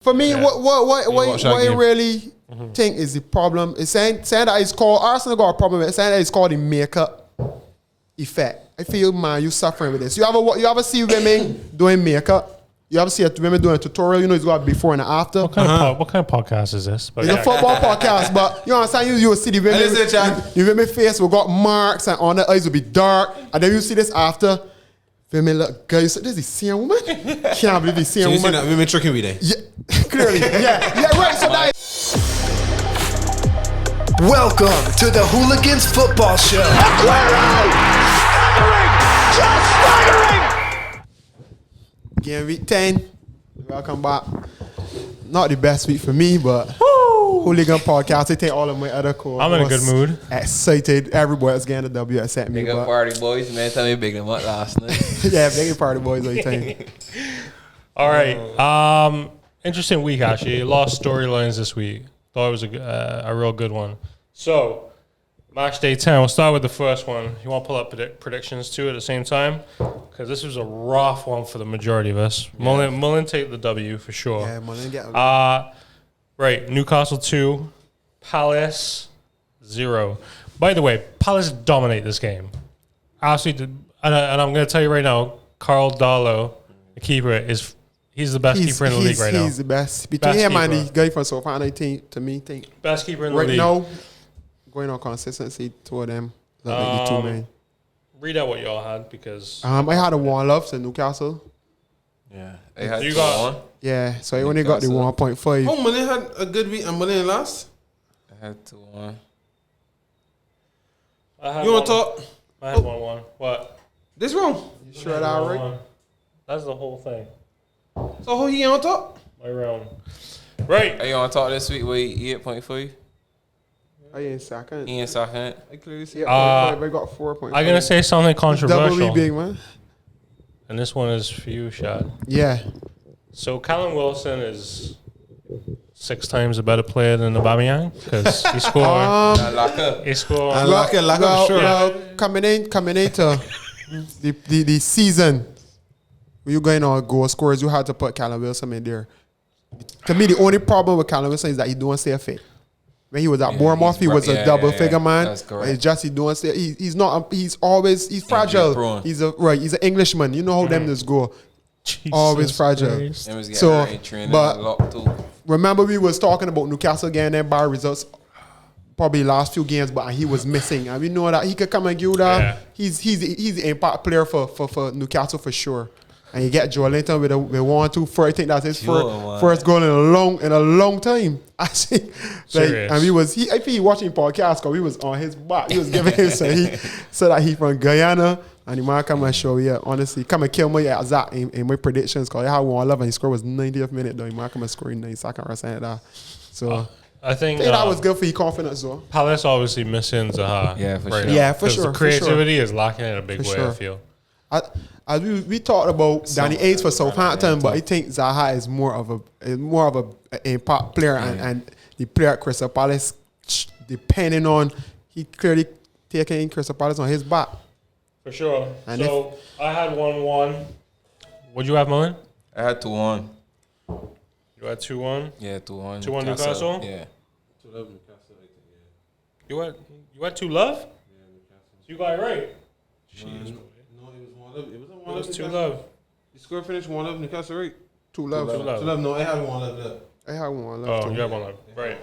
For me, what I really think is the problem is saying that it's called Arsenal got a problem with it, saying that it's called the makeup effect. I feel, man, you suffering with this. You ever see women doing makeup? You ever see women doing a tutorial? You know, it's got before and after. What kind of podcast is this? But it's a football podcast, but you know what I'm saying? You will see the women, the women face will got marks and on the eyes will be dark, and then you see this after. Women look good. You say, this is the same woman? Can't believe the same woman. So you see that women tricking with it? Yeah, clearly. yeah, right. So that. Welcome to the Hooligans Football Show. Game week 10. Welcome back. Not the best week for me, but Hooligan Podcast. I think all of my other co-hosts. I'm in a good mood. Excited. Everybody is getting the W except me. Big up party boys, man. Tell me big them up last night. Yeah, big party boys all the time. All right. Interesting week, actually. Lost storylines this week. Thought it was a real good one. So, match day 10. We'll start with the first one. You want to pull up predictions too at the same time? Because this was a rough one for the majority of us. Yeah. Mullen take the W for sure. Yeah, Mullen get right. Newcastle 2, Palace 0. By the way, Palace dominate this game. Absolutely. And I'm going to tell you right now, Carl Darlow, the keeper, he's the best keeper in the league right now. He's the best. Between him and the guy from Southampton, I think, to me, best keeper in the right league. now, going on consistency, two of them. Like the two men. Read out what y'all had because I had a 1-0 to Newcastle. Yeah, they had you got 2-1. Yeah, so I only got the 1.5. Oh, Mullen had a good week and Mullen lost. I had 2-1. You want to talk? I had 1-1. What? This wrong. You sure that right? That's the whole thing. So who you on top? My round. Right. Are you want to talk this week with 8.5? I ain't second. He in second. I clearly see 8.5. I got 4.5. I'm going to say something controversial. Double big, man. And this one is for you, Shad. Yeah. So Callum Wilson is 6 times a better player than Aubameyang because he scored. He scored. Sure. Coming into the season, when you're going on goal scorers, you had to put Callum Wilson in there. To me, the only problem with Callum Wilson is that he don't stay fit. When he was at Bournemouth, he was a double figure man. That's correct. It's just he don't stay. He's not. He's fragile. He's an Englishman. You know how them just go. Jesus always fragile. So, but remember we was talking about Newcastle getting them bad results probably last few games, but he was missing, and we know that he could come and give that. Yeah. He's an impact player for Newcastle for sure. And you get Joelinton with 1-2 for I think that's his first goal in a long time. I think, and I think he watching podcast because we was on his back. He was giving him so that he from Guyana. And he might come and show, honestly, come and kill me exact in my predictions because I had 1-11 and he scored was 90th minute though. He might come and score in 90 seconds or that. So I think that was good for your confidence though. Palace obviously missing Zaha. Yeah, for sure. Yeah, for sure. The creativity is lacking in a big way, I feel. As we talked about Danny Ainge for Southampton, but I think Zaha is more of a impact player and the player at Crystal Palace, depending on he clearly taking Crystal Palace on his back. For sure. And so I had 1-1. What'd you have, Mullen? I had 2-1. You had 2-1? Yeah, 2-1. 2-1 Newcastle? Yeah. 2-1 Newcastle, I think, yeah. You had 2 love? Yeah, Newcastle. You got it right. Jeez. No, it was 1-1. It wasn't 1-1. It was 2 love. The score finished 1-1 Newcastle, right? 2 love. 2 love. No, I had 1-1 left. I had 1 left. Oh, you had 1 love. Right.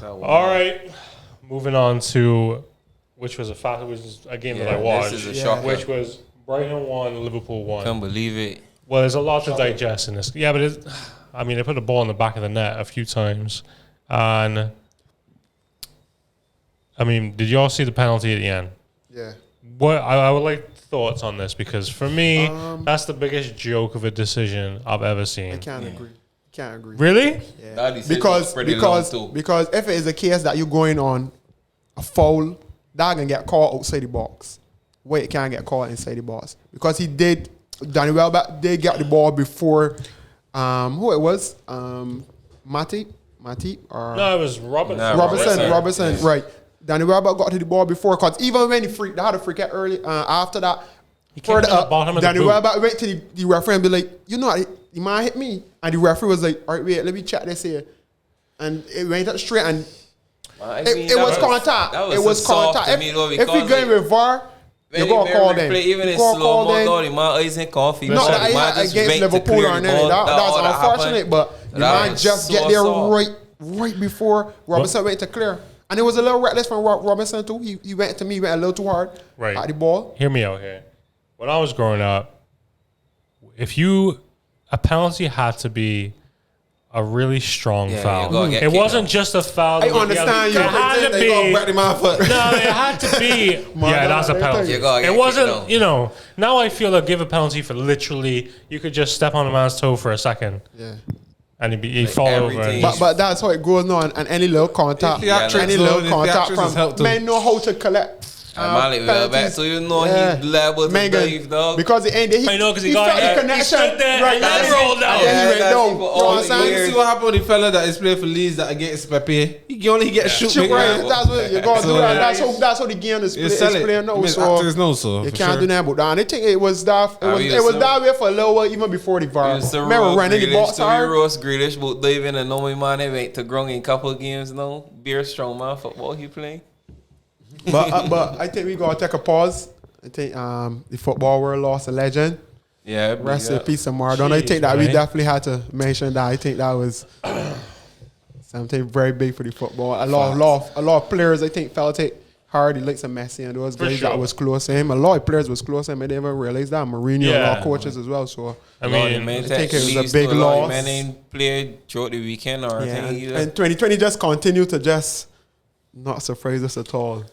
All right. Moving on to... Which was a game that I watched. This is a shocker. Which was Brighton 1, Liverpool 1. Can't believe it. Well, there's a lot to digest in this. Yeah, but they put the ball in the back of the net a few times. And, did you all see the penalty at the end? Yeah. What I would like thoughts on this because for me, that's the biggest joke of a decision I've ever seen. I can't agree. Really? Yeah. Because if it is a case that you're going on a foul, that can get called outside the box. Wait, it can't get called inside the box. Because Danny Welbeck did get the ball before, who it was? Matip? Or no, it was Robertson. Robertson, right. Danny Welbeck got to the ball before, because even when they had a free kick early, after that, He came further from the up. bottom of the Danny boot. Welbeck went to the referee and be like, you know, the man hit me. And the referee was like, all right, wait, let me check this here. And it went up straight and it was contact. It was contact. If we going with VAR, you're going to call them. Even in slow mo, the man isn't coffee. Not that I against Liverpool or anything. That's unfortunate, but the man just get there right before Robinson went to clear. And it was a little reckless from Robinson too. He went to me, went a little too hard at the ball. Hear me out here. When I was growing up, a penalty had to be a really strong foul. It wasn't just a foul. I understand you. It had to be. No, it had to be. Yeah, that's a penalty. It wasn't, now I feel they'll give a penalty for literally, you could just step on a man's toe for a second. Yeah. And he'd fall over. But that's how it goes now. And any little contact, from men know how to collect. Back, so you know he's liable to dive, dog. Because it ain't. I know, because he felt got the connection. He stood there and then rolled down. And then he went down. You know what I'm saying? You see what happened with the fella that is playing for Leeds that against Pepe? He only get shoot. Right. That's what you're going to do. That's how the game is playing now. So you can't do that. But I think it was that. It was that way for a little while, even before the VAR. Remember running the box hard? Ross Grealish, but David and Nomi Mane went to ground in a couple of games now. Beer strong man football he playing. But I think we gotta take a pause. I think the football world lost a legend. Yeah, rest in peace of Maradona. I think that we definitely had to mention that. I think that was something very big for the football. A lot of players I think felt it hard. He likes Messi and those guys that was close to him. A lot of players was close to him. I didn't even realize that. Mourinho, a lot of coaches as well. So I mean, I think it was a big loss. Man ain't played throughout the weekend or anything. And 2020 just continued to just not surprise us at all.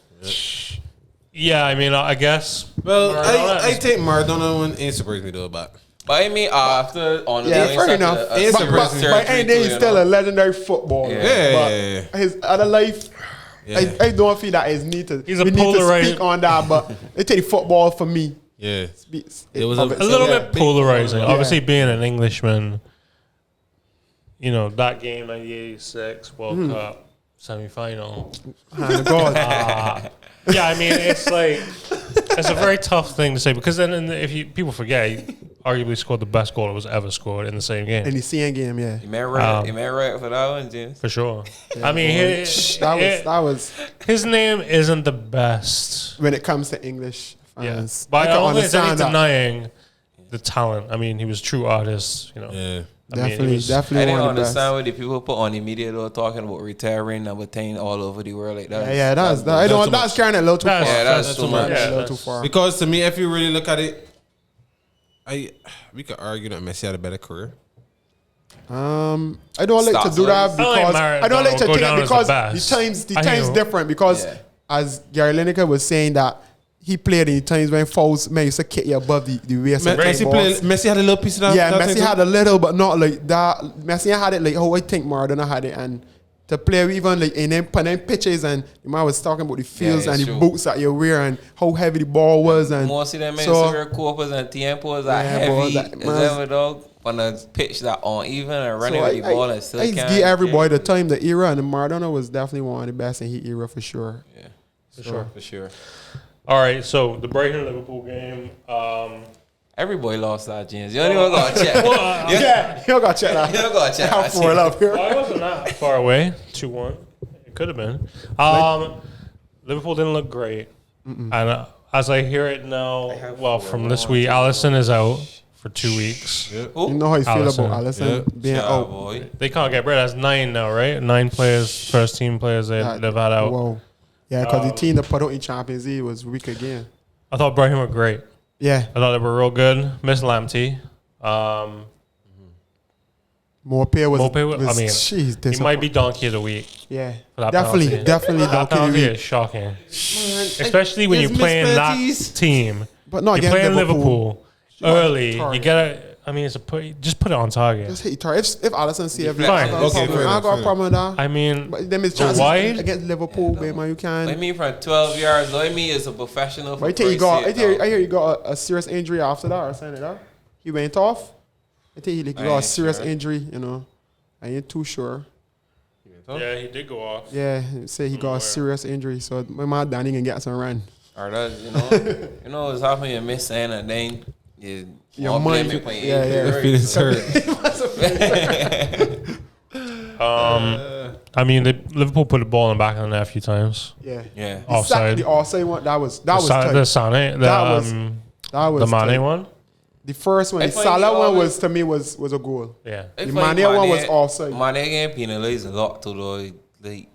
Yeah, I mean, I guess. Well, I think Maradona one ain't surprised me though, but I mean, after on the fair enough. But ain't he's still a legendary footballer. Yeah. But his other life, I don't feel that is need to. He's a we need to polarizing. speak on that, but I think football for me. Yeah, it was a little bit polarizing. Obviously, being an Englishman, that game at the '86 World Cup semi-final. Yeah, I mean, it's a very tough thing to say because then people forget, he arguably scored the best goal that was ever scored in the same game. In the same game, yeah. You may right for that one, James. For sure. Yeah, I mean, that was his name isn't the best when it comes to English fans. Yeah. But I don't think it's denying the talent. I mean, he was a true artist, Yeah. Definitely. I didn't understand what the people put on the media though, talking about retiring number 10 all over the world like that. That's carrying it a little too far. Yeah, that's too much. A little too far. Because to me, if you really look at it, we could argue that Messi had a better career. I don't like to do that because I don't like to take it because the times different because as Gary Lineker was saying that he played in times when fouls man used to kick you above the waist. Messi had a little piece of that. Yeah, Messi had a little, but not like that. Messi had it like how I think Maradona had it, and to play even like in them pitches, and the man was talking about the fields and the boots that you wear and how heavy the ball was, and more see them men severe corpus and tiempos are heavy. Is that dog on a pitch that uneven and running with the ball and still can't. I give everybody the time, the era, and Maradona was definitely one of the best in his era for sure. Yeah, for sure. All right, so the Brighton Liverpool game. Everybody lost that, James. You don't even got to check. You don't got to check that. You don't got to check how far up here. Well, I wasn't that far away. 2-1. It could have been. Liverpool didn't look great. And as I hear it now, from this week, Alisson is out for 2 weeks. Yep. You know how you feel about Alisson being out. Boy. They can't get rid of. That's 9 now, right? 9 players, first team players they've had out. Whoa. Yeah, because the team that put out in Champions League was weak again. I thought Brighton were great. Yeah. I thought they were real good. Miss Lamptey. Morpay was he might be donkey of the week. Yeah. Definitely donkey of the week. Is shocking. Especially when you're playing that team. But not you're against playing Liverpool early. You gotta. I mean, just put it on target. Just hit your target. If Alisson see everything, fine. I got a problem with that. I mean, but them is chances against Liverpool, man. You can. I mean, from 12 yards, I mean, as a professional. But I hear you got a serious injury after that or something like that. He went off. I think he got a serious injury. I ain't too sure. Yeah, he did go off. Yeah, say he got a serious injury. So my man Danny can get some run. Or does you know what's happening? You miss saying and then your mind. Your feelings hurt. I mean, Liverpool put the ball in the back of the net a few times. Yeah. Offside. The offside one that was tight. The Sané, that was the Mane tight. one. The first one, the Salah one was to me was a goal. Yeah. The Mane one was offside. Mane getting penalized a lot too though. Like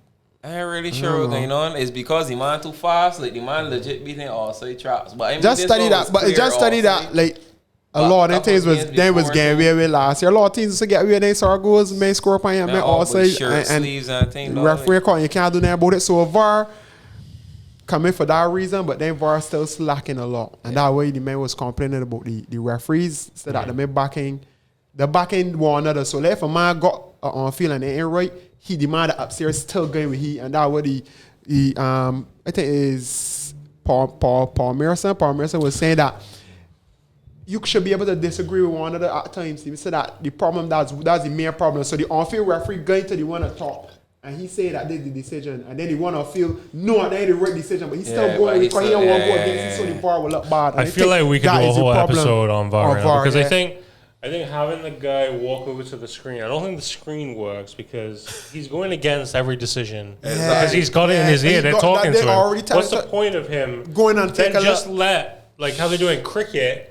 I ain't really sure what's going on. It's because the man too fast. Like the man legit beating offside traps. But I mean, just study that. But just study that. Like a lot of things was getting away with last year. A lot of teams to get away. They saw goals, may score up on you, may offside, and referee call. You can't do nothing about it. So VAR come in for that reason, but then VAR still slacking a lot, and that way the man was complaining about the referees. So that the man backing one another. So if a man got on feeling it ain't right, he demanded upstairs still going with he, and that way the I think is Paul Merson. Paul Merson was saying that you should be able to disagree with one another at times. He said that the problem that's the main problem. So the on-field referee going to the one at top, and he said that they did the decision, and then the one on-field no, they the right decision, but he's still going because he don't want to go against it, so the VAR will look bad. I feel like we could do a whole episode on VAR, because I think having the guy walk over to the screen, I don't think the screen works because he's going against every decision. Because he's got it in his ear. They're talking to him. What's the point of him going and take a look? Just let, like how they do in cricket,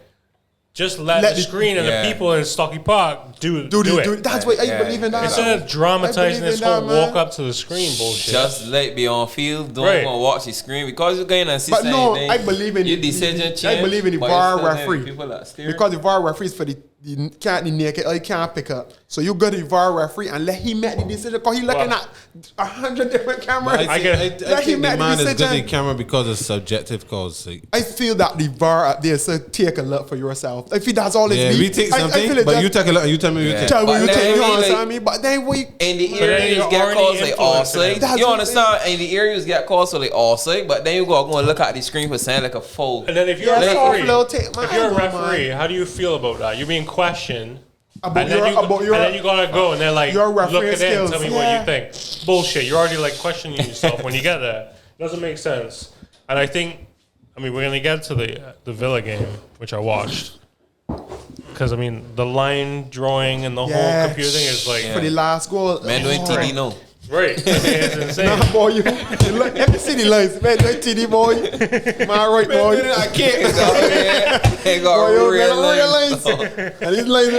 just let the screen and the people in Stocky Park do it. That's what I believe in that. Instead of dramatizing this whole walk up to the screen bullshit. Just let be on field. Don't want to watch the screen because you're going and see. But no, I believe in your decision. I believe in the VAR referee because the VAR referee is for the naked. I can't pick up. So you go to the VAR referee and let him make the decision because he's looking at 100 different cameras. I think the man is good at camera because it's subjective. Cause I feel that the VAR up there so take a look for yourself. If he does all this, we take something, but you take a look and you tell me you take. Tell me you take. You understand me? But then we in the areas get calls like offside. You understand? In the areas get calls so like offside, but then you go and look at the screen for saying like a foul. And then if you're a referee, how do do you feel about that? You're being questioned. And then you gotta go and they're like, look at it and tell me what you think. Bullshit. You're already like questioning yourself when you get there. Doesn't make sense. And I think, we're gonna get to the Villa game, which I watched. Because the line drawing and the whole computer thing is like for the last goal. Man, doing TD no. Right. It's insane. Nah, boy, let me see the lines. Man, doing TD, boy. My right, boy. I can't. They got real lines. And these lines,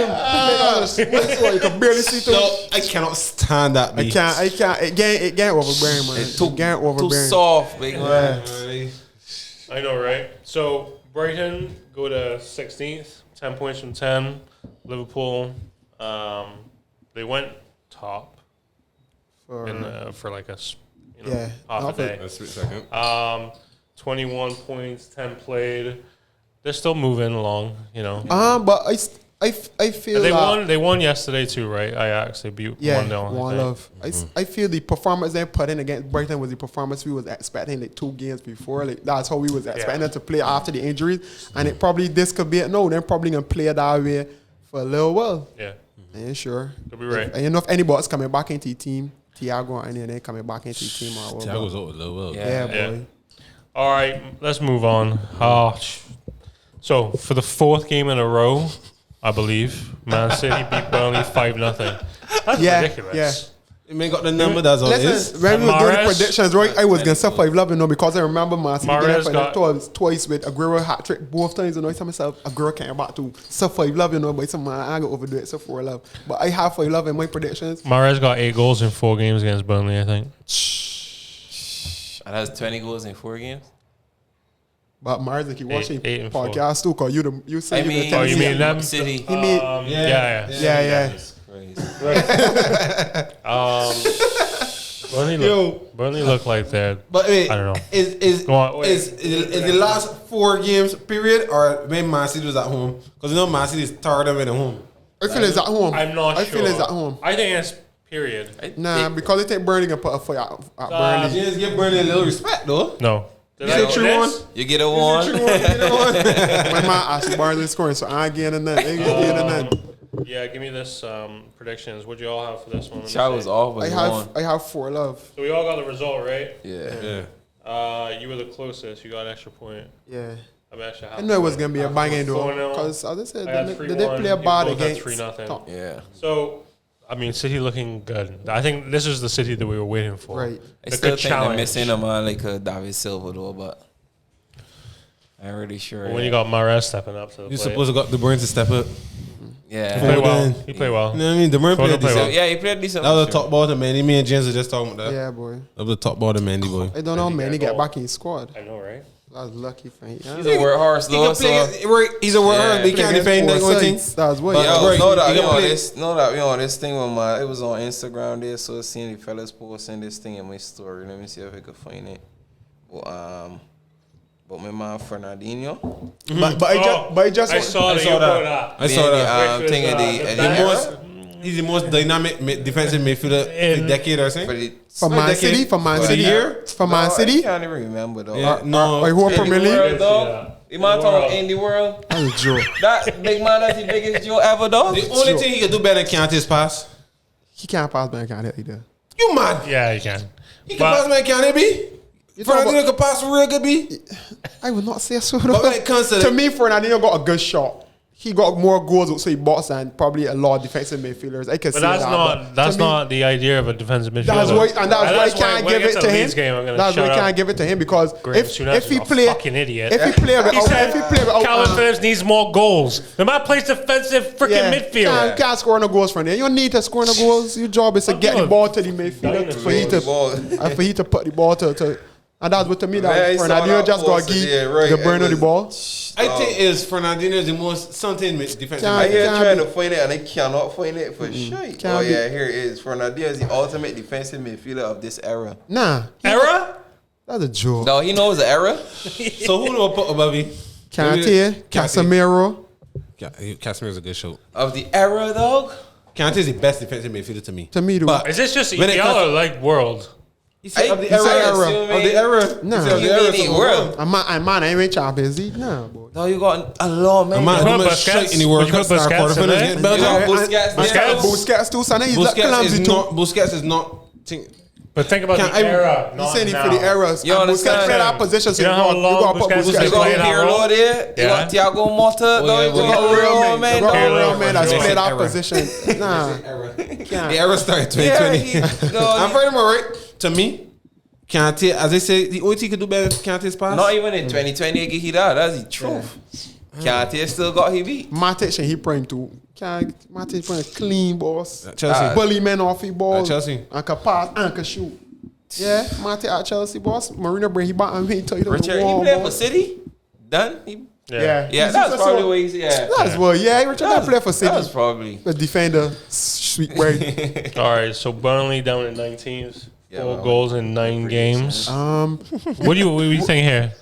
you can barely see through. So I cannot stand that. I can't. It can't overbearing, man. It's too soft, big man. I know, right? So Brighton go to 16th, 10 points from 10. Liverpool, they went top for like a half a day. That's a second. 21 points, 10 played. They're still moving along, But I feel they won yesterday too, right? Ajax they beat 1-0. 1-0. I feel the performance they put in against Brighton was the performance we was expecting like 2 games before. Like that's how we was expecting them to play after the injuries, and it probably this could be no. They're probably gonna play that way for a little while. Yeah, I ain't sure. Could be right. If anybody's coming back into the team, Thiago and they coming back into the team. Thiago's out a little while. Yeah, boy. All right, let's move on. So for the 4th game in a row, I believe Man City beat Burnley 5-0. That's ridiculous. Yeah. You may got the number. That's all it is. When we were doing the predictions, right? I was gonna say 5-11, because I remember Man City twice with Aguero hat trick both times. I tell myself Aguero came back to 5-11, but some I go overdo it 4-11. But I have 5-11 in my predictions. Mahrez got 8 goals in 4 games against Burnley, I think. And that's 20 goals in 4 games. But Mahrez, if you watching podcast too, cause you say you mean them? City. He mean yeah. Burnley look like they're. But wait, I don't know. Is the last 4 games period or maybe Man City was at home? Because Man City is tired of it at home. I feel it's at home. I'm not sure. I feel it's at home. I think it's period. Because they think Burnley can put a foot at Burnley. You just give Burnley a little respect though. No. You get a true one. You get a 1. My man asked Burnley scoring, so I ain't getting none. Yeah, give me this predictions. What do you all have for this one? Shot was off. I have 4-love. So we all got the result, right? Yeah. You were the closest. You got an extra point. Yeah. I know it was going to be a banging though. 4-0. Because, as I said, I they got did 3-1. play a bad You both had against. 3-0. Yeah. So, I mean, City looking good. I think this is the City that we were waiting for. Right. I The still good think they're challenge. missing a man like David Silva though, but I'm really sure. When you got Mahrez stepping up to the You're plate. supposed to got De Bruyne to step up. yeah. He played well. Foden. He played well. You know what I mean? De Bruyne Foden played played well. decent. Yeah, he played decent. That was a sure. top ball to Mandy. Me and James were just talking about that. Yeah, boy. That was a top ball to Mandy, boy. I don't know how He got many a get goal. back in his squad. I know, right? That was lucky for him. He's a workhorse He though. can play. He's a worker. Yeah. They can't defend that one thing. That's what. But, Yo, right, know that he we can on play. this. Know that we on this thing with my. It was on Instagram there, so seeing the fellas posting this thing in my story. Let me see if I can find it. But my man Fernandinho. But I just I saw that. I saw that. Which Thing was, of the The era. most, he's the most dynamic defensive midfielder in the decade, I For think. the for Man City, for Man For the City, year? for Man I City. can't even remember though. Yeah, no. Or who are In Premier the League? world, dog. Yeah. You might In the talk world. in the world. That's a joke. That big man that's the biggest Joe ever, dog. The only thing he can do better than Kante's pass. He can't pass back on it either. You mad? Yeah, you can. He can pass man, Kante, B? You talking Fernandinho can pass real good, B? I would not say so. But when it comes to To me, Fernandinho got a good shot. He got more goals, so he box and probably a lot of defensive midfielders. I can But see that's that. not but to me, not the idea of a defensive midfielder. That's why, and that's why I can't when give gets it to to him. Leeds game, I'm gonna That's why I shut can't up. give it to him because Graham if Souness he is a play, fucking idiot. if he play He without, said if he play without, Calvin Phillips needs more goals. The man plays defensive freaking midfield. Can't score no goals from there. You don't need to score no goals. Your job is to get the ball to the midfielder for you to for you to put the ball to. And that's what to me that Fernandinho just got to give the burn on the ball. I think is Fernandinho is the most something defensive. I here Can't trying be. to find it and I cannot find it for shit. Can't Oh be. yeah, here it is. Fernandinho is the ultimate defensive midfielder of this era. Nah, Era? that's a joke. No, he knows the era. So who do I put above you? Kante, Casemiro. Casemiro's a good show. Of the era, dog. Kante is the best defensive midfielder to me. To me, though. But Is this just when it EPL comes or to- like world? He said of the he said era. era. Of the era. Nah. He said of the You era. mean the so world? Man, I ain't Champions League. Nah, boy. No, you got a lot, man. A man, You the put most Busquets? straight in the World Would you Cup put star Busquets in quarterfinals there? against You Belgium. got Busquets. Busquets. Busquets too, son. He's like Busquets clumsy is too. not. Busquets is not. But think about Can the I- era. He's not saying it now. for the eras. You And understand? Busquets play that position, so You know how long you got to put Busquets has You Busquets been got playing that Pirlo role? there. You got Yeah. Thiago Motta. yeah, dog. You but got yeah. real man. You got dog. a real man that's Pirlo. played that Era. position. Nah, The era started Yeah, 2020. no, I'm pretty much right. To me, Kante, as I say, the only thing he could do better than Kante's pass. not even in 2020 he that. That's the truth. Kante still got he beat. Matic and he prime too. Matic playing clean balls. Chelsea. Bully men off the ball. At Chelsea. And can pass and can shoot. Yeah, Matic at Chelsea, boss. Marina bring him back and he tell you Richard, the he wall, played for boss. City. Done. Yeah, Yeah, that's probably what he's. Yeah. That's what. Yeah, Richard that play for That was City. probably. The defender, sweet word. All right, so Burnley down in 19th. Yeah, 4 man. goals in 9 games. What What do you think here?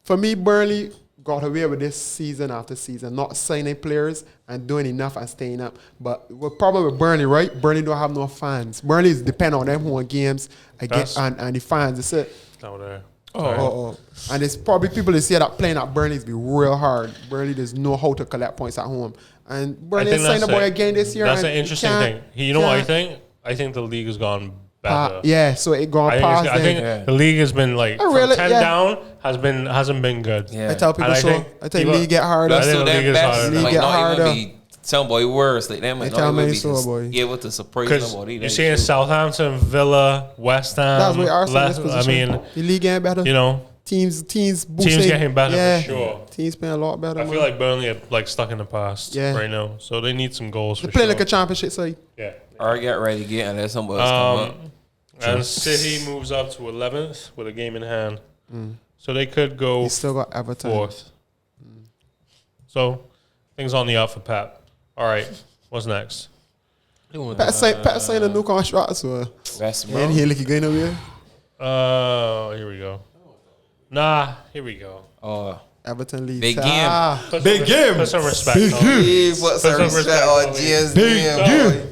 For me, Burnley got away with this season after season, not signing players and doing enough and staying up. But the problem with Burnley, right? Burnley don't have no fans. Burnley is depend on them home games against, and the fans. That's it. Down there. Oh. And it's probably people that say that playing at Burnley is be real hard. Burnley doesn't know how to collect points at home. And Burnley think signed a that's boy a- again this year. That's and an he interesting can't- thing. You know what I can't think? I think the league has gone better. Yeah, so it gone I think, past I think them. the league has been like Oh, from really? 10 Yeah. down hasn't been good. Yeah. I tell people And I so. think I tell you, people- league get harder. I That's think so the league them is best. harder. League Might get not harder. even be some boy worse. Like them might They tell not even me be so, boy. able to surprise Because nobody. you're seeing Southampton, Villa, West Ham. That's where Arsenal is I positioned. mean, The league getting better. you know, Teams boosting. teams getting better Yeah. for sure. Teams playing a lot better. I feel like Burnley are like stuck in the past Yeah. right now, so they need some goals they're for playing sure. like a championship side. Yeah. Or get ready to get unless somebody else come up. And City moves up to 11th with a game in hand, so they could go He still got Everton. 4th. So things on the up for Pep. All right, what's next? Pat signed a new contract, so West Brom. and he like he going away. Here we go. Nah, here we go. Oh, Everton leaves. Big game. Big game. Put some respect Big on game. it. he put some some respect respect on on James. Big Graham, boy.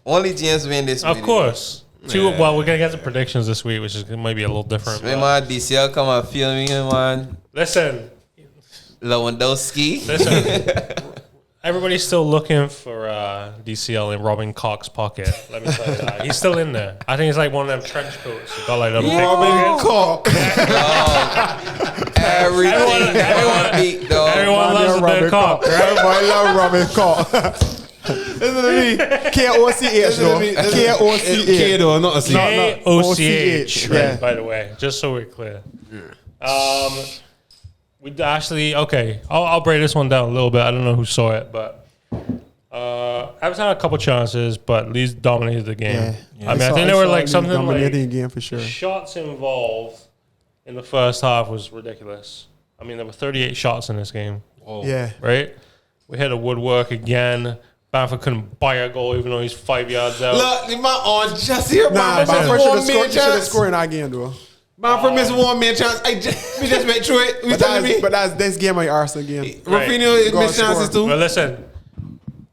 Only James win this. Of video. course. Well, we're gonna get the predictions this week, which is might be a little different. When but- my DCL come and feel me, man. Listen, Lewandowski. listen. Everybody's still looking for DCL in Robin Koch's pocket. Let me tell you that. He's still in there. I think it's like one of them trench coats. He's got like a big Robin Koch. Everyone beat, though. Everyone loves a bit of Koch, right? Everybody love Robin Koch. Listen to me. K-O-C-H, though. K-O-C-H. K, though, not a C. K-O-C-H, Yeah. right, by the way, just so we're clear. We actually, okay, I'll break this one down a little bit. I don't know who saw it, but Everton had a couple chances, but Leeds dominated the game. Yeah. I think there were like something dominating like game for sure. shots involved in the first half was ridiculous. I mean, there were 38 shots in this game. Whoa. Yeah. Right? We hit a woodwork again. Bamford couldn't buy a goal even though he's 5 yards out. Look, the man on just here, Nah, man. Bamford One man should have chance. scored in that game, though. Bamford missed 1 man chance. We just make sure it. You telling me? But that's this game like Arsenal game. Right. Rafinha Goal missed chances score. too. But listen,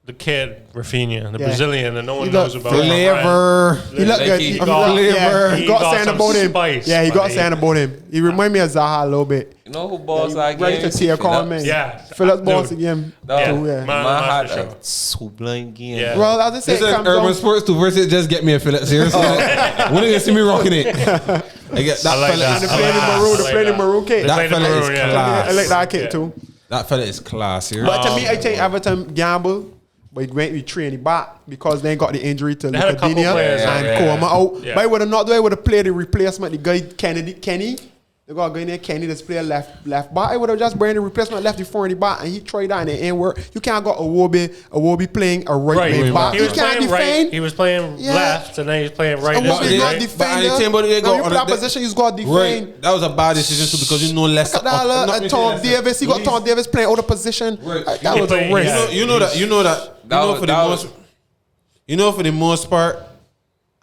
the kid, Rafinha, the Yeah. Brazilian that no one He knows look about. Flavor. He looked Like good. he He got- got got saying some about him. spice, Yeah, he got buddy. saying about him. He remind me of Zaha a little bit. You know who balls that Ready game? to tear Coleman. Yeah. Phillips balls Dude. again. No. Too, yeah. Man, Man had for sure. a sublime game. Yeah. Well, as I say, This it is comes Urban down. Sports 2 versus just get me a Phillips here. So when are you gonna see me rocking it? I get that I like fella. that. And the I playing like in that. maroon, I the like playing in that. maroon kit. That Play the fella is maroon, yeah. class. I like that kit too. That fella is class here. But to me, I think Everton gamble. But he went with training back because they got the injury to had a couple Lucadinha players and out, Coleman out. Yeah. But they would have played the replacement. The guy Kenny. They got a guy named Kenny that's play left back. I would have just brought the replacement left before in the back, and he tried that and it ain't work. You can't got a Iwobi playing a right wing back. He He was can't playing right. defend. He was playing Yeah. left, and then he's playing right. Iwobi this not way, defender. But anytime but they Now go you on play that the- position, he's got defend. Right, that was a bad decision too because you know less. Look at that, Tom Davis. He got Tom Davis playing out of position. Right. That He was a played- risk. yeah. You know for the most. You know for the most part,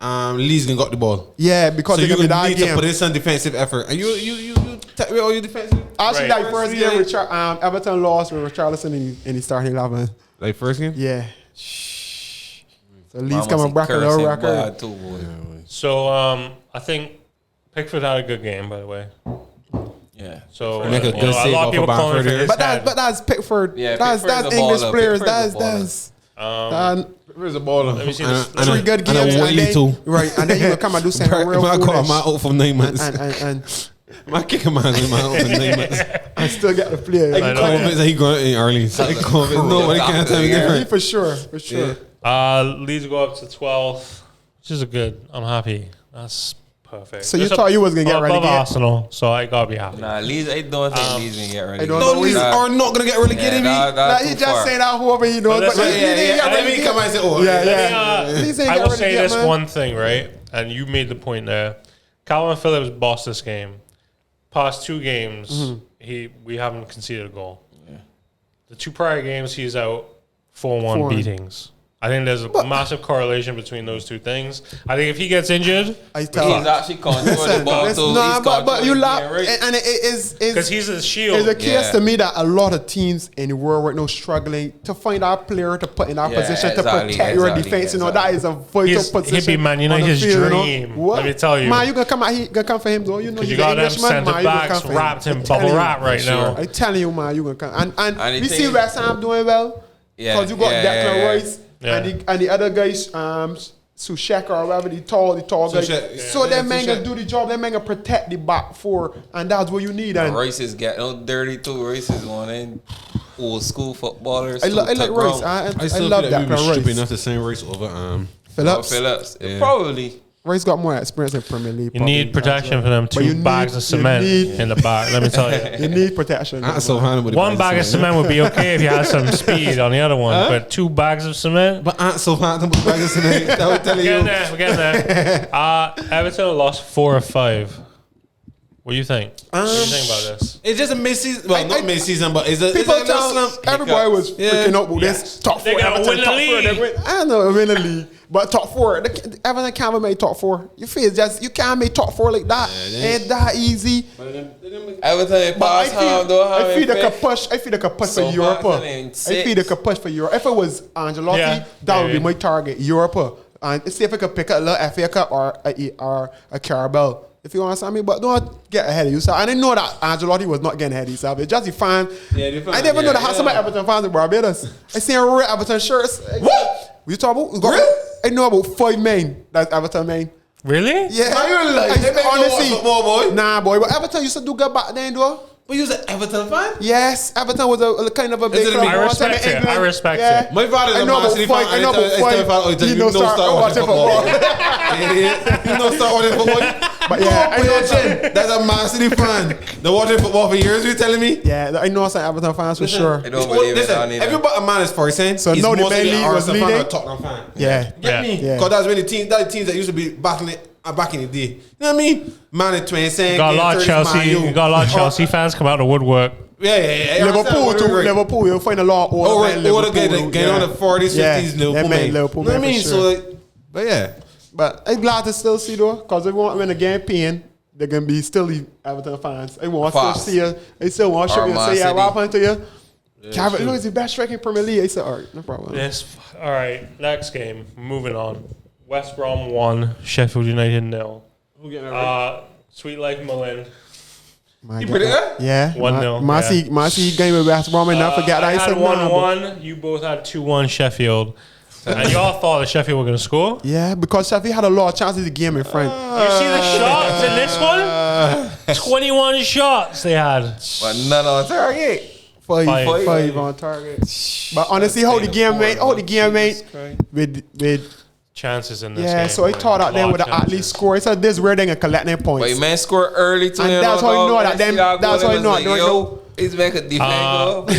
Leeds gonna got the ball. Yeah, because So they're you gonna be gonna that need to game. put in some defensive effort. And you take away all your defensive. Actually, Right. like first game, Everton lost with Richarlison in the starting 11. Like first game. Yeah. So Leeds coming back a little record. Too, boy. So I think Pickford had a good game, by the way. Yeah. So Make a you good know, a save lot off of people of calling for Bamford his But head. that's Pickford. Yeah, that's Pickford's a English baller. players. Pickford's a That's Where's the baller? Let me see this. And three good and games. a And Willie then, too. right, and then you will come and do something real My call foolish. my out for 9 months. And My kicker man is my out for 9 months. I still get the play. I convinced that he going in early. I convinced nobody can tell me Yeah, different. for sure. Leeds go up to 12th, which is a good. I'm happy. That's perfect. So you Just thought you was gonna get above relegated? Arsenal, so I gotta be happy. Nah, Leeds, I don't think Leeds gonna get ready. don't No, know. Leeds are not gonna get relegated. Yeah, Nah, he just saying that whoever he knows, But but listen, he didn't get Let me relegated. come and say, oh, Yeah. Leeds ain't I get will say relegated, this man. one thing, right? And you made the point there. Calvin Phillips bossed this game. Past 2 games, we haven't conceded a goal. Yeah. The 2 prior games, he's out 4-1 4-1. beatings. I think there's a massive correlation between those 2 things. I think if he gets injured, I He's tell you. actually controlling the ball too. Nah, but you laugh, right? and it is because he's a shield. It's a case Yeah. to me that a lot of teams in the world right now struggling to find that player to put in that Yeah, position to exactly, protect your exactly, defense. You know, exactly. that is a vital He'd position. be Man United's on the field, dream. What? Let me tell you. Man, you gonna come out, he gonna come for him though. You know, Because he's you got an them Englishman, centre man. You gonna backs come for him. wrapped in I'm telling bubble you. wrap right now. I'm telling you, man, you gonna come. And And we the see thing- West Ham doing well. Yeah, Because you got yeah, Declan yeah, yeah. Rice Yeah. and the other guys, Sushek or whatever, the tall guy. Sushek, yeah. So that man Sushek. gonna do the job. That man gonna protect the back four, and that's what you need. And Royce is getting dirty too. Royce is one in old school footballers. I like Rice. I still love feel like we Declan were stupid Rice. enough to send Rice over. Phillips. Yeah. Probably. Rice got more experience in Premier League. You need protection for them But you 2 bags need- of cement you need- in the back. Let me tell you. You need protection. I'm so high with the 1 bag of cement would be okay if you had some speed on the other one, but 2 bags of cement. But I'm so high with the bag of cement. That would tell We're you. getting there. Everton lost 4 of 5. What do you think? What do you think about this? It's just a mid-season. Well, not mid-season, but it's a People little tell slump. everybody was Yeah. freaking up with this top They 4. gotta Everton win the top 4. league. They win. I know win the league, but top 4. Everton can't make top 4. You feel just you can't make top 4 like that. Ain't that easy? Everton But pass hard though. I feel they could push. I feel they could push for Europe. Southampton I in feel 6. they could push for Europe. If it was Ancelotti, Yeah, that would be maybe. my target. Europe, and see if I could pick up a little FA Cup or a Carabao. If you understand me, but don't get ahead of yourself. I didn't know that Ancelotti was not getting ahead of himself. It's just the fans. Yeah, the fans, I never know that some yeah. Everton fans in Barbados. I seen real Everton shirts. What? You talking about? We got, Really? I know about 5 men. That's Everton men. Really? Yeah. Are you like, they make honestly, no football, boy? nah, boy. But Everton used to do good back then, though. But you was an Everton fan? Yes, Everton was a kind of a big it club. me? I One respect time in it. England. I respect Yeah. it. My father's I a know Man about City five. fan. I know about five. You know start watching football. You know start watching football. But yeah, I know some. That's a Man City fan. They watching football for years. You telling me? Yeah, I know some Everton fans for sure. I don't believe it. Listen, everybody man is for saying. So he's now the mostly main league was Arsenal fan or leading? Tottenham fan. Yeah. Get me? Yeah. Because that's when the teams that used to be battling back in the day. You know what I mean? Man in 20 cents. Got a lot of Chelsea. You got a lot of Chelsea fans come out of the woodwork. Yeah. Liverpool too. Liverpool, you'll find a lot of older men. Older getting on the 40s, 50s, Liverpool man. Liverpool You know what I man mean? for So, sure. like, but yeah. But I'm glad to still see though, because if we want to win the game paying, they're gonna be still the Everton fans. I want to Fast. see you. They still want to shoot Or you and Man say, yeah, City. what happened to you? Cavani, look, he's the best striker in Premier League. I said, all right, no problem. This. All right. Next game. Moving on. West Brom 1, Sheffield United 0. Who getting it? Sweet Life Milan. You put it there? Yeah. 1-0, Marcy game with West Brom and not forget I I had said 1-1. You both had 2-1 Sheffield. And y'all thought that Sheffield were going to score? Yeah, because Sheffield had a lot of chances the game in front. You see the shots in this one? 21 shots they had. But none on target. Five on target. But honestly, how the game went, with Chances in this yeah, game. so I thought out there with the at least score. So this where they can collect their points. But man scored early too. And that's how you know that them. That's how you know. Yo, he's making a defend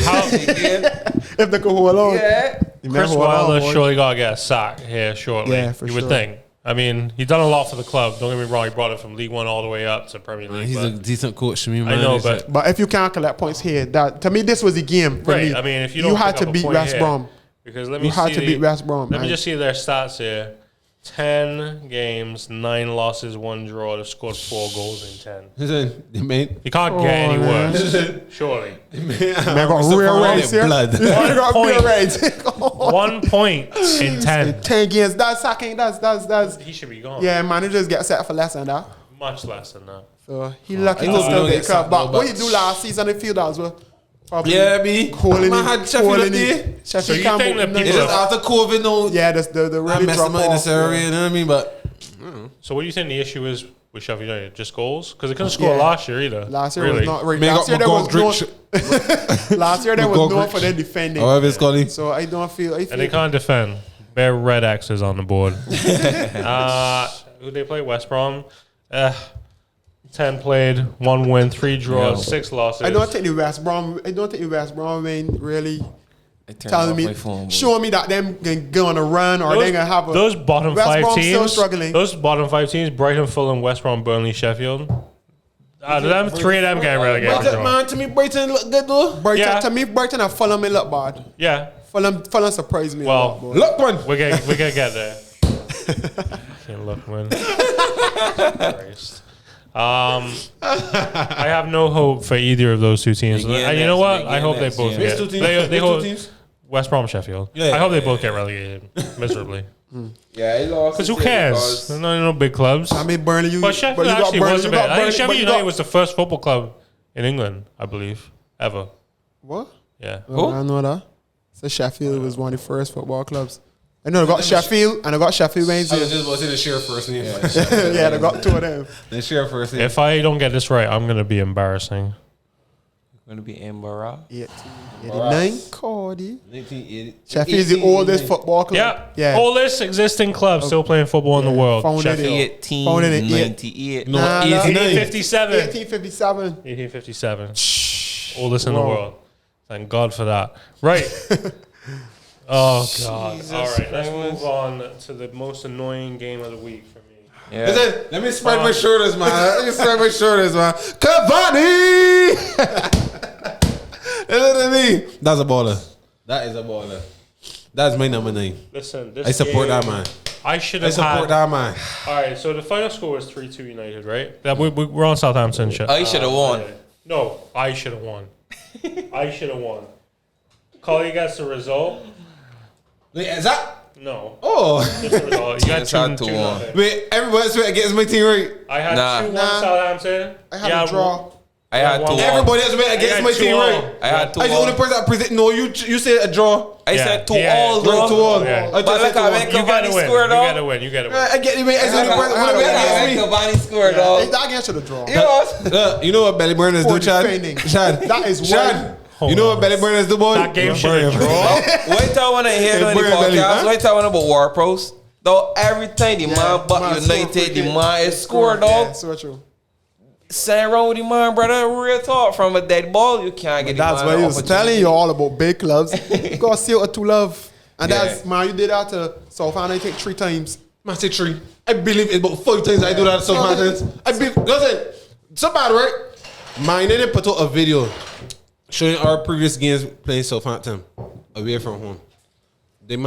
If they could hold on. Yeah. Chris Wilder surely got to get a sack here shortly. Yeah, for you sure. would think. I mean, he's done a lot for the club. Don't get me wrong. He brought it from League One all the way up to Premier League. He's a decent coach to me, man. I know, but if you can't collect points here, that to me this was the game for me. I mean, if you don't had pick to up a beat point West here, Brom. because let me You had to beat West Brom. Let me just see their stats here. 10 games, 9 losses, 1 draw. They've scored 4 goals in 10. You can't get any worse, surely. Man got real race here. Blood. Got real race. 1 point in 10. 10 games. That's sacking. That's. He should be gone. Yeah, managers get set for less than that. Much less than that. So he lucky I to know still we get don't cut. get But sacked, what but- he do last season, I feel that as well. Probably Yeah, me. Holding Man had Sheffield up there. Sheffield So you can't think move that nothing. It's just after COVID, no. Yeah, the I really messed drop him up in off. this area, you know what I mean? But So what do you think the issue is with Sheffield United? Just goals? Because they couldn't score Yeah. last year either. Last year really. was not right. Man Last got year there was McGoldrick. no. Last year there was no McGoldrick. for their defending. However it's called. So I don't feel. And they can't defend. Bare red X's on the board. Who they play? West Brom. 10 played, 1 win, 3 draws, 6 losses. I don't think the West Brom. I don't think the West Brom really telling me, phone, showing me that them can go on a run or they gonna have a. Those bottom West 5 Brom still teams. struggling. Those bottom 5 teams: Brighton, Fulham, West Brom, Burnley, Sheffield. Them 3 of them getting relegated. Brighton, man, to me, Brighton look good though. Brighton, Yeah. to me, Brighton and Fulham may look bad. Yeah. Fulham surprised me. Well, a lot, boy. Look, man. We're gonna get there. Can't look, man. Christ. I have no hope for either of those 2 teams. Again, And you know what? again, I hope they next both year. get. Which 2 teams? They Which 2 hope teams? West Brom, Sheffield. Yeah, I hope they yeah, both get relegated miserably. Yeah, he lost. Because who cares? No big clubs. I mean, Burnley. But Sheffield you got actually Burnley, was a you bit. got I think Burnley, Sheffield but you United got- was the first football club in England, I believe, ever. What? Yeah. Oh, I know that. So Sheffield was one of the first football clubs. I know they got Sheffield and I got Sheffield I was Wednesday. just about to say the share first name. Yeah, they got 2 of them. The share first name. If I don't get this right, I'm gonna be embarrassing. Gonna be Embarrass. 1889, Cody. 1980. Sheffield's the oldest football club. Yeah. Oldest existing club still playing football in the world. Founded Sheffield. in- Founded in 1898. No, Nah, 89. 1857. 1857. 1857. Oldest in the world. Thank God for that. Right. Oh, God. All right. Let's move on to the most annoying game of the week for me. Yeah. Listen, let me spread my shoulders, man. Let me spread my shoulders, man. Cavani! Listen to me. That's a baller. That is a baller. That's my number 9. Listen, this I support game, that man. I should I have support had. that man. All right, so the final score was 3-2 United, right? That we're on Southampton. Shit. I should have won. No, I should have won. I should have won. Collie gets the result. Wait, is that? No. Oh. Just the result. You got two. Wait, everybody swear against my team, right? I had 2-1 Southampton. I had a draw. I had 2-1. Everybody else went against my team, right? I had 2-1. I the only person that present. No, you said a draw. I said 2-all, though. 2-all. Yeah. I But look how many Cavani scored, though. You gotta win. You gotta win. I get it, man. I said the person that went against me. Cavani scored, though. That against the draw. Look, you know what belly burners do, Chad? Chad, That is Chad. You know what belly burners do, boy? That game should have drawn. Wait till I want to hear the podcast. Wait till I want about War Pros. Though every time the man but United, the man is scored, dog. Yeah, so true. Same wrong with the man, brother. Real talk. From a dead ball, you can't get the man. That's why he was telling you all about big clubs. You got to see what to love. And that's, man, you did that to Southampton, I think 3 times. Man, say 3. I believe it's about 5 times I do that to Southampton. I believe, listen, somebody, right? Man, they didn't put out a video showing our previous games playing Southampton away from home. They're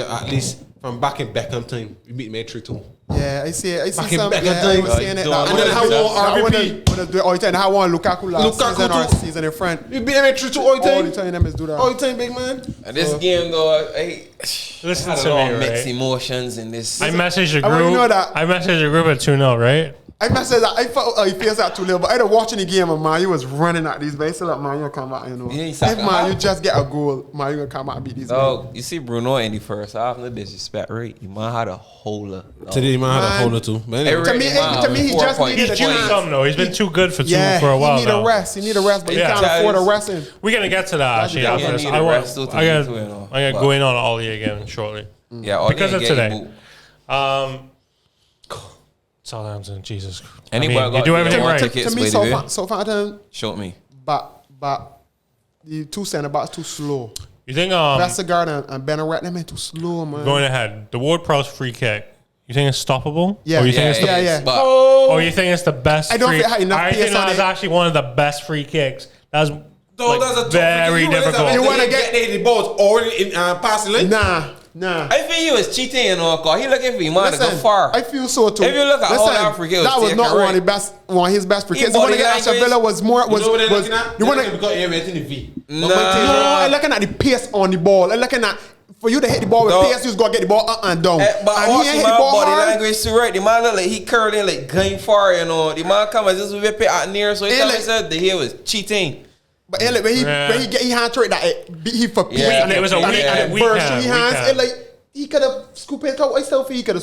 at least from back in Beckham time. We beat them 3-2. Yeah, I see Back some. in Yeah, Beckham I time. was saying it. And then how RVP. How one Lukaku last season or too. season in front. We beat them 3-2 all the All time. the time them is do that. All the time, big man. And this game, though, I Listen had a to lot me, of mixed right? emotions in this. I messaged the I want you group. to know that. I messaged the group at 2-0, right? I must say that I felt he feels that too little, but I was watching the game and man, you was running at these guys. So like, man, you come out, you know. Yeah, If man, you just get a goal, man, you gonna come out and beat these guys. Oh, you see Bruno in the first half, no disrespect, right? You might have a holder. Today, man, had a hold or two. But anyway. To me, he just needed a He's due chance. some though. He's been too good for Yeah, for a while he need now. a rest. He need a rest, but Yeah. he can't afford a rest him. We're gonna get to that actually. Yeah, After he this. need I a want. rest too, I got. you know, I got but- going on Ollie again shortly. Yeah, all Because they of get today. you boot. Southampton, Jesus. Anybody I mean, got- you do everything yeah, right. take it. To me, Yes, by the way. Southampton, Show me. but the 2 center backs too slow. You think Vestergaard and Benarette, them too slow, man. going ahead, the Ward-Prowse free kick. You think it's stoppable? Yeah. Or you think it's the, Yeah. But or you think it's the best? I don't free, think it had enough I think pace on that's it. actually one of the best free kicks. That's Though that's a tough very free kick. difficult. You You want wanna to get the balls already in passing lane? Nah. I think he was cheating, you know, cause he looking for him to go Listen, far. I feel so too. If you look at how that free kick was that was taken, not right? one of his best free He kicks. The one body against Aston language. Villa was more. You know what they're looking at? You They're want looking because everything in the V. Nah. No, I'm looking at the pace on the ball. I'm looking at for you to hit the ball with No. pace, you just gotta get the ball up and down. But and also, he ain't hit my the ball body hard. language too, right? The man look like he curling, like going far, you know. The man come and just whip it out near, so he Hey, tell me like- said the hair was cheating. But when he get his hand to it, that he for pace. Yeah, and it was a and weak- and weak burst hand, through his weak hands. hand. It like he could have scooped it out. I still feel he could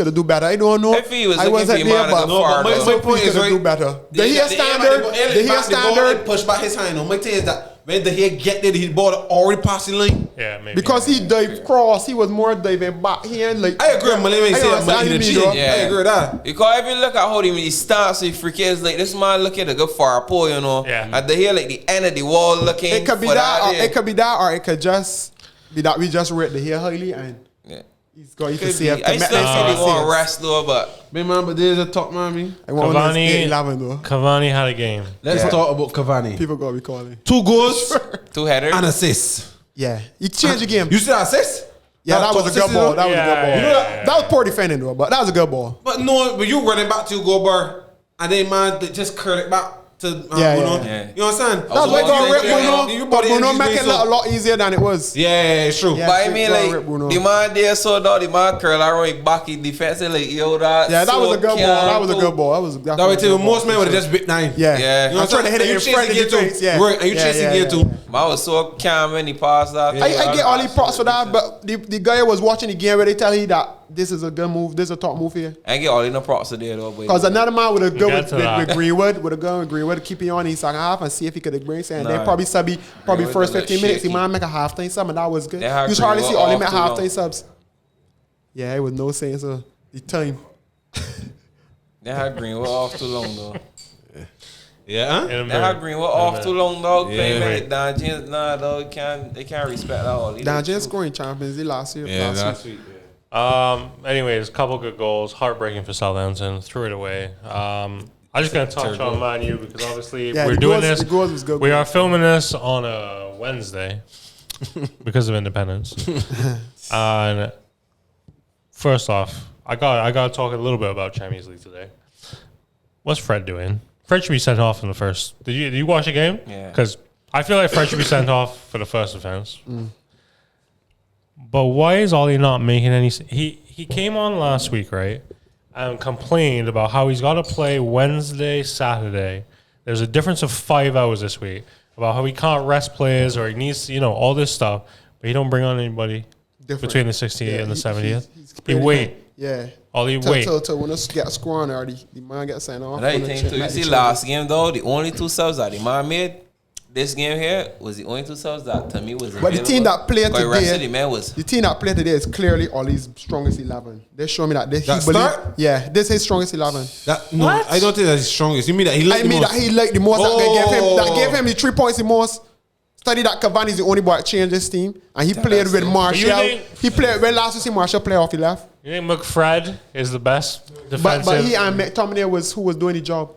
have do better. I don't know. If he was I looking wasn't for there, him to but go far, my though. point point is is, could right, do better. The hair standard. Push back his hand. No, my thing is that when the hair get there, his ball already passing lane. Yeah, maybe. Because he dived cross, he was more diving back. He ain't like. I agree with Malay say that he cheated. Yeah. I agree with that. Because if you look at how he starts with free kicks, like this man looking to go far pull, you know. Yeah. At the hair, like the end of the wall looking. It could be for that, or there. it could be that, or it could just be that we just rate the hair highly and Yeah. he's got you Could can see be. if I still see they want rest though, but Big man, but there's a top man, me. I want Cavani, 11 though. Cavani had a game. Let's talk about Cavani. People gotta be calling. 2 goals 2 headers. and assists. Yeah, he changed the game. You see that assist? Yeah, that was a good ball. That was a good ball. Yeah, You know yeah, that was poor defending though, but that was a good ball. But no, but you running back to your goal bar, and then man they just curl it back to Yeah, Bruno. yeah. You understand? That's why was God rip thinking, Bruno. But Bruno make it look a lot easier than it was. Yeah, it's true. Yeah. But I mean, Rip like, Bruno. the man there, so dog, the man curl around back in defense, and like, yo, that. Yeah, that so was a good ball. That was a good ball. That was That way too. Most men would have just bit 9. Yeah, Yeah. You know I'm trying to hit it in front of the face. Yeah, Right, and you chasing gear too. Man was so calm when he passed that. I get all the props for that, but the guy was watching the game where they tell you that this is a good move, this is a top move here. I get all in the props today though, boy. Because another man would have gone get with to Greenwood, keep him on in second half and see if he could bring it. And Nah. then probably subby, probably Greenwood first look 15 minutes, he shaky. might make a half-time sub, and that was good. They had You should hardly see Greenwood all him off at too long. half-time subs. Yeah, it was no saying so. The time. They had Greenwood off too long though. Yeah, huh? They had Greenwood off too long, dog. Yeah. Playing like Dan James, nah, dog. They can't respect that all. Dan James scoring Champions League last year. Yeah, last that's week. sweet. Anyways, couple good goals. Heartbreaking for Southampton. Threw it away. I'm just gonna touch on Man U because obviously Yeah, we're the doing goals- this. the goals was good We are goals. filming this on a Wednesday because of Independence. And first off, I got to talk a little bit about Champions League today. What's Fred doing? Fred should be sent off in the first. Did you watch the game? Yeah. Because I feel like Fred should be sent off for the first offense. But why is Ollie not making any sense? He came on last week, right? And complained about how he's got to play Wednesday, Saturday. There's a difference of 5 hours this week. About how he can't rest players or he needs, all this stuff. But he don't bring on anybody between the 60th and the 70th. He wait. Yeah. Ollie wait. Till when us get scoring already, the man get sent off. Right, you see last game though, the only 2 subs that the man made this game here was the only 2 subs that to me was available. But the team that played today, the team that played today is clearly Ollie's strongest 11. They show me that this is his strongest 11. What? I don't think that's his strongest. You mean that he liked the most? that he liked the most. That gave him the 3 points the most. Study that Cavani is the only boy that changed his team, and he played with Marshall. He played when last we see Marshall play off. He left. You think McFred is the best defensive? But he and McTominay who was doing the job.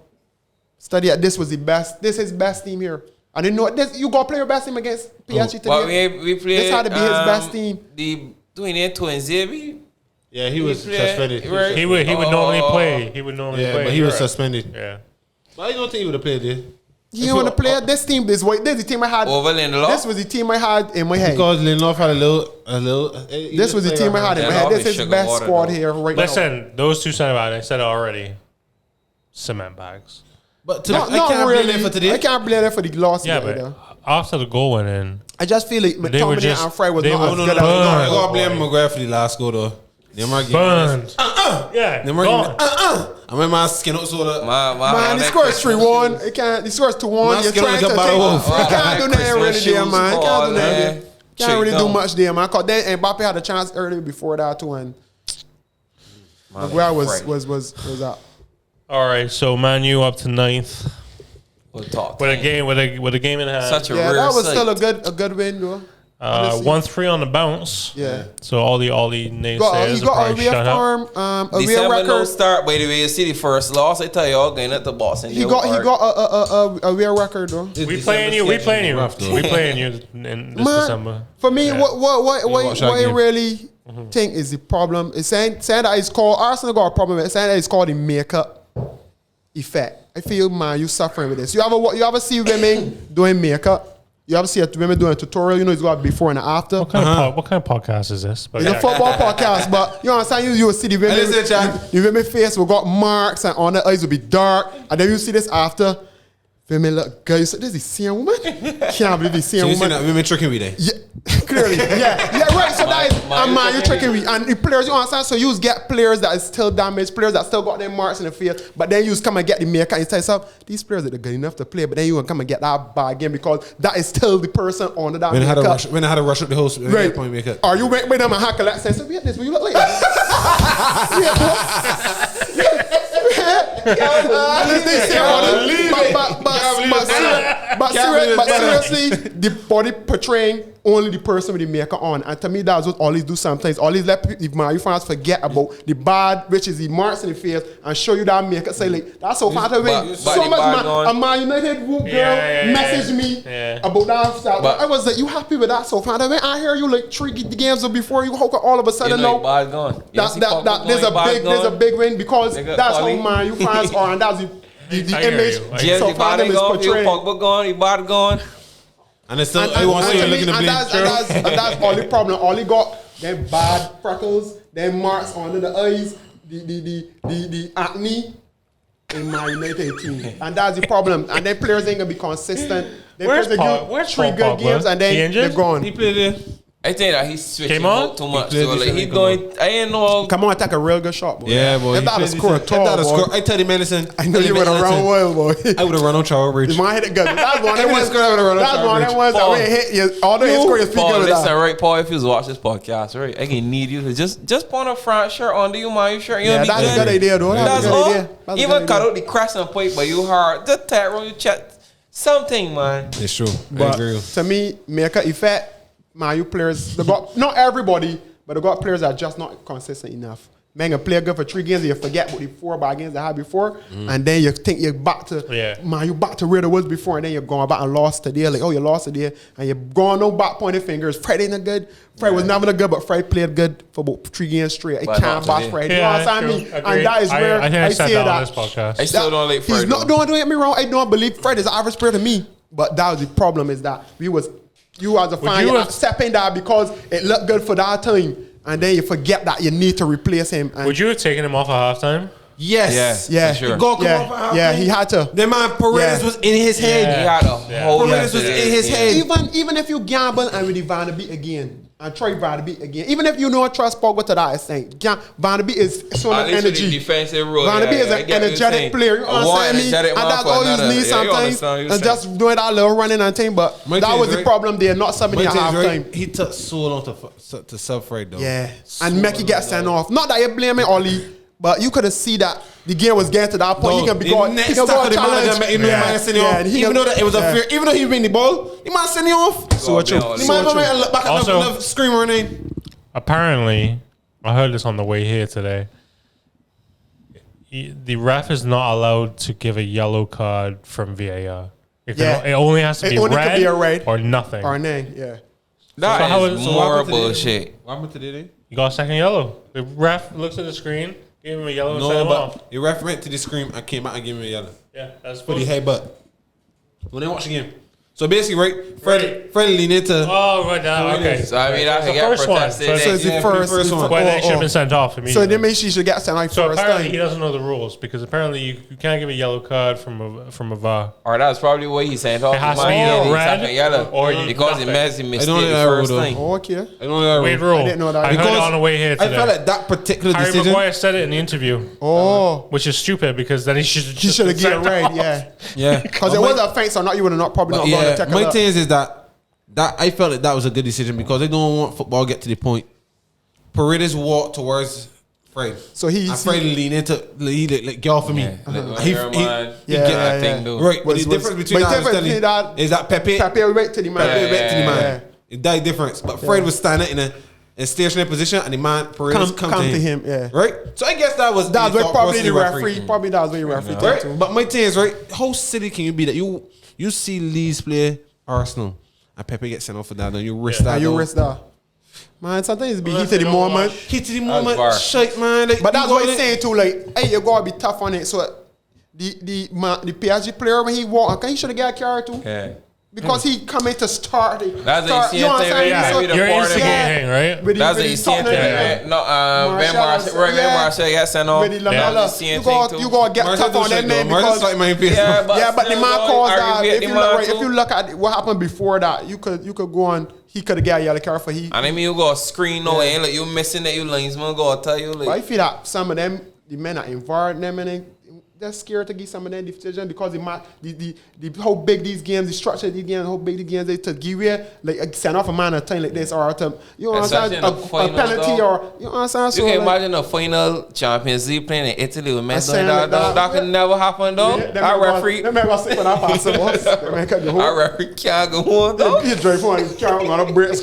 Study that this was the best. This is his best team here. I didn't know this. You got to play your best team against PSG today. But we played. This had to be his best team. The doing it to Nzebi. Yeah, he was suspended. He would normally play. He would normally play. But he was suspended. Yeah. But I don't think he would have played this. You want to play this team? This is the team I had. Over Lindelof. This was the team I had in my head. Because Lindelof had a little. This was the team I had in my head. This is his best squad here right now. Listen, those 2 center backs, I said it already. Cement bags. But I can't blame them for today. I can't blame them for the loss. Yeah, but after the goal went in, I just feel like McTominay and Fred was not as good as I gotta blame McGrath for the last goal though. Burned. Yeah. I remember my skin up so that. Man, he scores 3-1. He scores 2-1. You're trying to take. You can't do nothing really there, man. You can't do nothing. Can't really do much there, man. Cause then Mbappe had a chance earlier before that too, and McGrath was out. All right, so Man U up to 9th. We'll talk. With a game in hand. Such a rare that was sight. still a good win though. 1-3 on the bounce. Yeah. So all the naysayers are probably shut up. December no start. By the way, you see the first loss. I tell you all going at the Boston. He got a real record though. We playing you in this December. For me, what I really think is the problem is saying that it's called Arsenal got a problem with it. Saying that it's called the makeup effect. I feel, man, you suffering with this. You ever see women doing makeup? You ever see women doing a tutorial? It's got before and after. What kind of podcast is this? It's a football podcast, but you understand? You will see the women. The women face will got marks and on the eyes will be dark, and then you see this after. Women look good. You say, this is the same woman? Can't believe the same woman. That women tricking with it. Yeah, clearly. Yeah, right. So that is, man, you're tricking me. And the players, you understand? So you get players that is still damaged, players that still got their marks in the field, but then you come and get the maker and you tell yourself, these players are good enough to play, but then you come and get that bad game because that is still the person on that when makeup. When I had to rush up the host, right. Point makeup. Are you with them and hack a lot? Say, wait, this, will you look like that? But seriously, the body portraying only the person with the makeup on, and to me that's what always do sometimes. Always let the Man fans forget about the bad, which is the marks in the face, and show you that makeup. Say like that's so far away. So much a Man United girl messaged me about that stuff. I was like, you happy with that so far? I hear you like 3 games before you hook all of a sudden now. There's a big win because that's how Man fans are, and that's the image. So far them is portraying. Pogba gone. And it's still, I want to see you looking to blame. And that's all the problem. All he got, them bad freckles, them marks under the eyes, the acne in my United team. And that's the problem. And then players ain't going to be consistent. Where's 3 good games and then they're gone. He played it. I think that he's switching out too much. So like he going, I ain't know. Come on, take a real good shot, boy. Yeah, boy. If that was score a tall, boy. I tell you, man, listen. I know you would have run well, boy. I would have run on Charles Bridge. The man hit it good. That's one of them ones that we hit you. Although he scored your feet good with that. Listen, right, Paul, if you watch this podcast, right, I can need you to just put a front shirt under you, man, shirt. Yeah, that's a good idea, though. That's a good idea. Even cut out the crescent plate, but you hard. Just tap on your chest. Something, man. It's true. But to me, makeup effect. Man, you players, they got not everybody, but they got players that are just not consistent enough. Man, you play good for 3 games, and you forget about the 4 bad games they had before, and then you think you're back to man, you back to where they was before, and then you're going back and lost today. Like, oh, you lost today, and you're going no back pointing fingers. Fred ain't good. Fred was never good, but Fred played good for about 3 games straight. I can't bash Fred. You know what I'm saying? And that is where I say that. On this podcast. I still don't like Fred. Don't get me wrong. I don't believe Fred is an average player to me, but that was the problem is that You as a fan, you're accepting that because it looked good for that time, and then you forget that you need to replace him. And would you have taken him off at halftime? Yes. Yeah. For sure. Yeah, he had to. The man Paredes was in his head. He had a whole Paredes was in his head. Even if you gamble and with Van de Beek again, and try Van de Beek again, even if you know trust Pogba to that extent, Van de Beek is so much energy. Defensive role. Van de Beek is an energetic player. You understand me? And that's all you need sometimes. And just doing that little running and thing. But that was the problem. They're not subbing at halftime. He took so long to sub Fred though. Yeah, and Mickey gets sent off. Not that you're blaming Oli. But you could have seen that the game was getting to that point. He can be going. He can go challenge. Even though that it was a fear, even though he win the ball, he might send you off. So true. He might go and look back at the screamer name. Apparently, I heard this on the way here today. The ref is not allowed to give a yellow card from VAR. It only has to be red or nothing. Or name, yeah. That is more bullshit. What happened today? You got a second yellow. The ref looks at the screen, gave him a yellow and sent him off. The ref went to the screen and came out and gave him a yellow. Yeah, that's for the headbutt. When they watch the game. So basically, right, Freddie leaned into. Oh, right now, okay. So I mean, I can get protested. So it's the first one. Well, they should have been sent off immediately. So that means she should get sent off so first. Apparently, he doesn't know the rules because apparently you can't give a yellow card from a VAR. Or that's probably what he sent off. It has to be either red yellow or because nothing. he missed the first thing. Oh, okay. Weird rule. I didn't know that. I heard it on the way here today. I felt like that particular Harry decision. Maguire said it in the interview. Oh, which is stupid because then he should have given red. Yeah. Because it was a fence or not, you would have probably not gone to take it. My thing is that I felt like that was a good decision because they don't want football to get to the point. Paredes walked towards Fred. So he's Fred leaned into like girl for me. Right. But the difference between that is that Pepe went to the man. It's that difference. But Fred was standing in a stationary position and the man Paredes come to him. Yeah. Right? So I guess that was probably the referee. Probably that was the referee. Right? But my thing is, right, how silly can you be that you see Leeds play Arsenal and Pepe gets sent off for that and you risk that. You risk that. Man, sometimes it's be heat of the moment. Shit, man. Like, but that's what he's saying too. Like, hey, you gotta be tough on it. So the PSG player when he walk, he should have got a carry too. Yeah. Because he coming to start. That's the same thing, right? You're instigating, right? That's the same thing, right? No, Ben Marshall got sent off. You gotta get tough on that man because but the man caused that. If you look at what happened before that, you could go on. He could have got a yellow card for he. And I mean, you got screen no way. Like you missing that, you linesman go tell you. Like, but I feel that some of them, the men are involved them and they're scared to give some of them decision because the how big these games, the structure of these games, how big the games they to give you like send off a man a time like this or to you know what I'm saying, a penalty or you know what I'm saying. So you can imagine a final Champions League playing in Italy with men doing that could never happen though. Our referee, that man was sick when I passed the boss. That man can't go home. Our referee can't go home though. He's driving for his car on a break.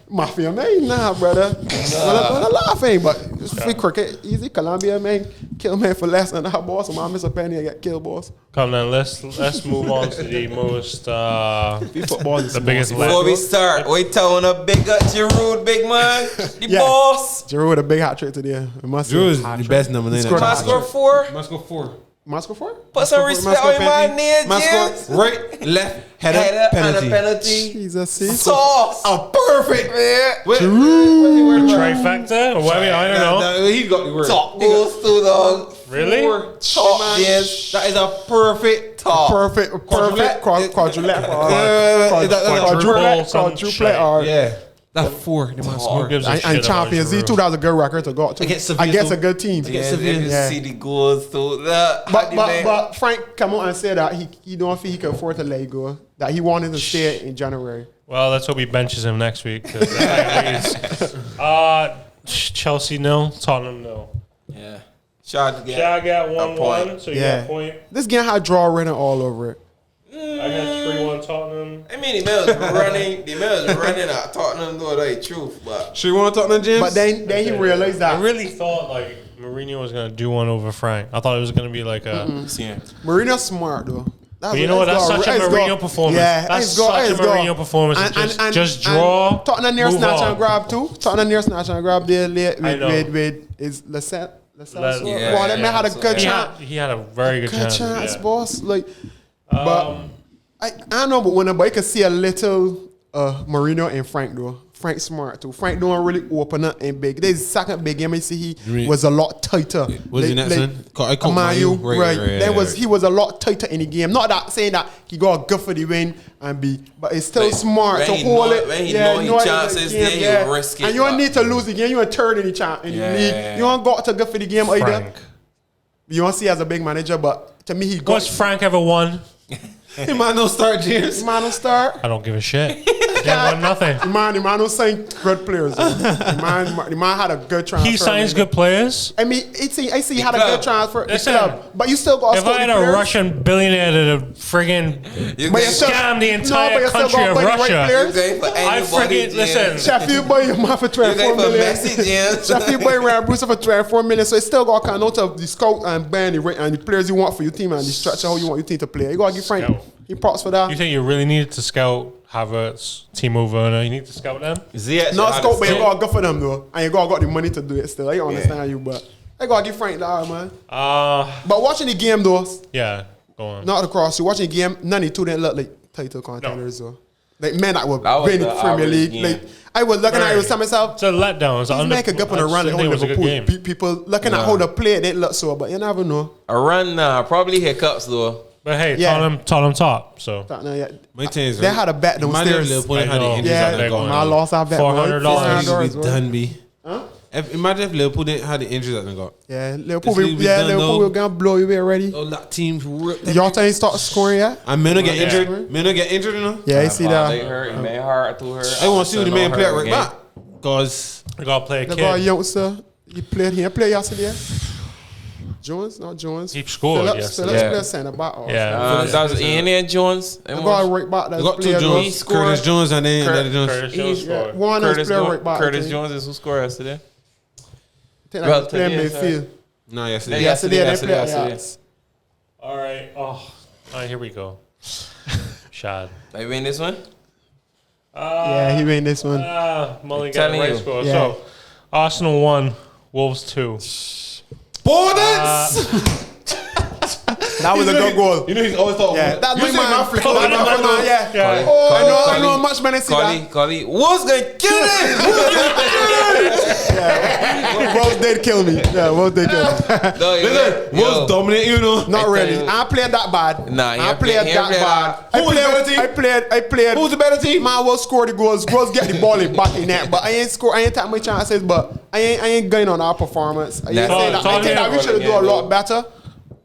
Mafia, man, nah, brother. I'm laughing, but it's free cricket, easy. Colombia, man, kill man for less than that, boss. So I miss a penny, I get killed, boss. Come then, let's move on to the most football, the biggest. Before we start, we telling a big up Giroud, big man, the boss. Giroud with a big hat trick today. Giroud is the best number. Must score 4. Must go 4? Put some respect on my name, James. Right, left, header, penalty. Jesus, sauce. A perfect. Giroud. Trifecta? Or whatever, I don't know. He got the word. Top goes to the really? Top, yes. That is a perfect top. Perfect. Quadruple. Yeah. That 4. And Champions League too. That was a good record to go to. Against a good team. See the goals too. But Frank come on and say that he don't feel he can afford to let it go. That he wanted to stay in January. Well, let's hope he benches him next week. Chelsea 0, Tottenham 0. Yeah. Shaq got 1-1, so you got a point. This game had draw written all over it. I got 3-1 Tottenham. I mean, the man was running at Tottenham, though, that's truth. But 3-1 Tottenham, James? But then he realized that. I really thought, like, Mourinho was going to do one over Frank. I thought it was going to be like a... Mourinho's smart, though. But you know what? That's such a Mourinho performance. Yeah, that's such a Mourinho performance. And just draw, Tottenham near snatch and grab, too. Tottenham near snatch and grab there with is Lacette. That man had a good chance. He had a very good chance, boss. Like, but I don't know, but when a boy can see a little Mourinho and Frank though. Frank smart too. Frank don't really open up and big. This second big game, I see he was a lot tighter. Was he next one? I caught Manu, right. He was a lot tighter in the game. Not that saying that he got good for the win and but it's still smart to hold it. When he know his chances, then he'll risk it. And you don't need to lose the game. You want third in the league. You don't got to go for the game either. You don't see as a big manager, but to me he got. What's Frank ever won? He might not start, James. He might not start. I don't give a shit. He won nothing. The man don't sign good players. The man had a good transfer. He signs good players. I mean, I see he had a good transfer. Club, but you still got. If I had a Russian billionaire that friggin' scam the entire country of Russia, I friggin' listen. Sheffield boy, your man for 24 million. Sheffield boy ran Bruce for 24 million, so it still got kind of the scout and band and the players you want for your team and the structure how you want your team to play. You gotta give Frank. He props for that. You think you really needed to scout Havertz, Timo Werner? You need to scout them? Not scout, but you gotta go for them though, and you gotta got the money to do it still. I understand you, but I gotta give Frank that, man. But watching the game though, go on. Not across. You watching the game, none of the two didn't look like title contenders though. Like men that were winning the Premier League. Game. Like I was looking at it, I was telling myself, it's a letdown. It's he's make a good on a run. It was a good game. People looking at how they play, it didn't look so, but you never know. A run, probably hiccups though. But hey, Tottenham top. So my team is they had a bet downstairs. My loss I bet $400. Done be. Imagine if Liverpool didn't have the injuries that they got. Yeah, Liverpool will gonna blow you away already. Oh, that team. Y'all think start scoring yet? And men get injured. Men get injured, you know. Yeah, I see that. They hurt. Man hurt to her. I want to see who the man play right back. Cause they gotta play a kid. They got a youngster. He played yesterday. Jones, not Jones. He scored yesterday. Phillips played centre back. That was Ian and Jones. They got a right back. They got two Jones. Curtis Jones and then Curtis Jones scored. One is playing right back. Curtis Jones is who scored yesterday. I think that playing midfield. No, yesterday. Yesterday. All right. All right, here we go. Shad. They win this one? Yeah, he win this one. Mully got the right score. So, Arsenal 1, Wolves 2. Borders! That was a good goal. You know he's always talking. Yeah, that's my man. Yeah. I know much better see that. Collie, Woes gonna kill him. Woes did kill me. Yeah, Woes did kill me. Woes dominate, you know. Not really. I played that bad. Nah, I played that bad. Who was the better team? I played. Who's the better team? Man, Woes scored the goals. Woes get the ball in back in net. But I ain't take my chances. But I ain't going on our performance. I think that we should do a lot better.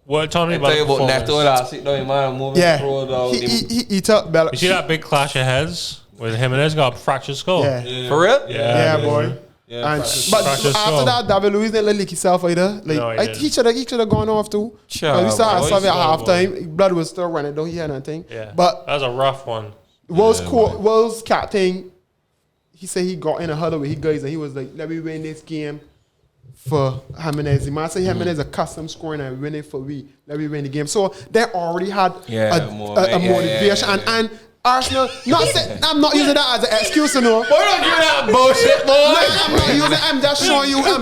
What, tell me about Neto last week, though, you mind moving through he took better. You see that big clash of heads with him and his got a fractured skull? Yeah. For real? Yeah, boy. Yeah, but after that, David Luiz didn't leak himself either. Like he should have gone off too. Sure. We saw Savi at halftime. Blood was still running. Don't hear anything. Yeah. But that was a rough one. Woes captain. He said he got in a huddle with his guys and he was like, "Let me win this game for Jimenez." He might say Jimenez a custom scoring and winning for we. Let me win the game. So they already had a motivation and Arsenal. I'm not using that as an excuse, you know. Boy, don't give that bullshit, boy. I'm not using. I'm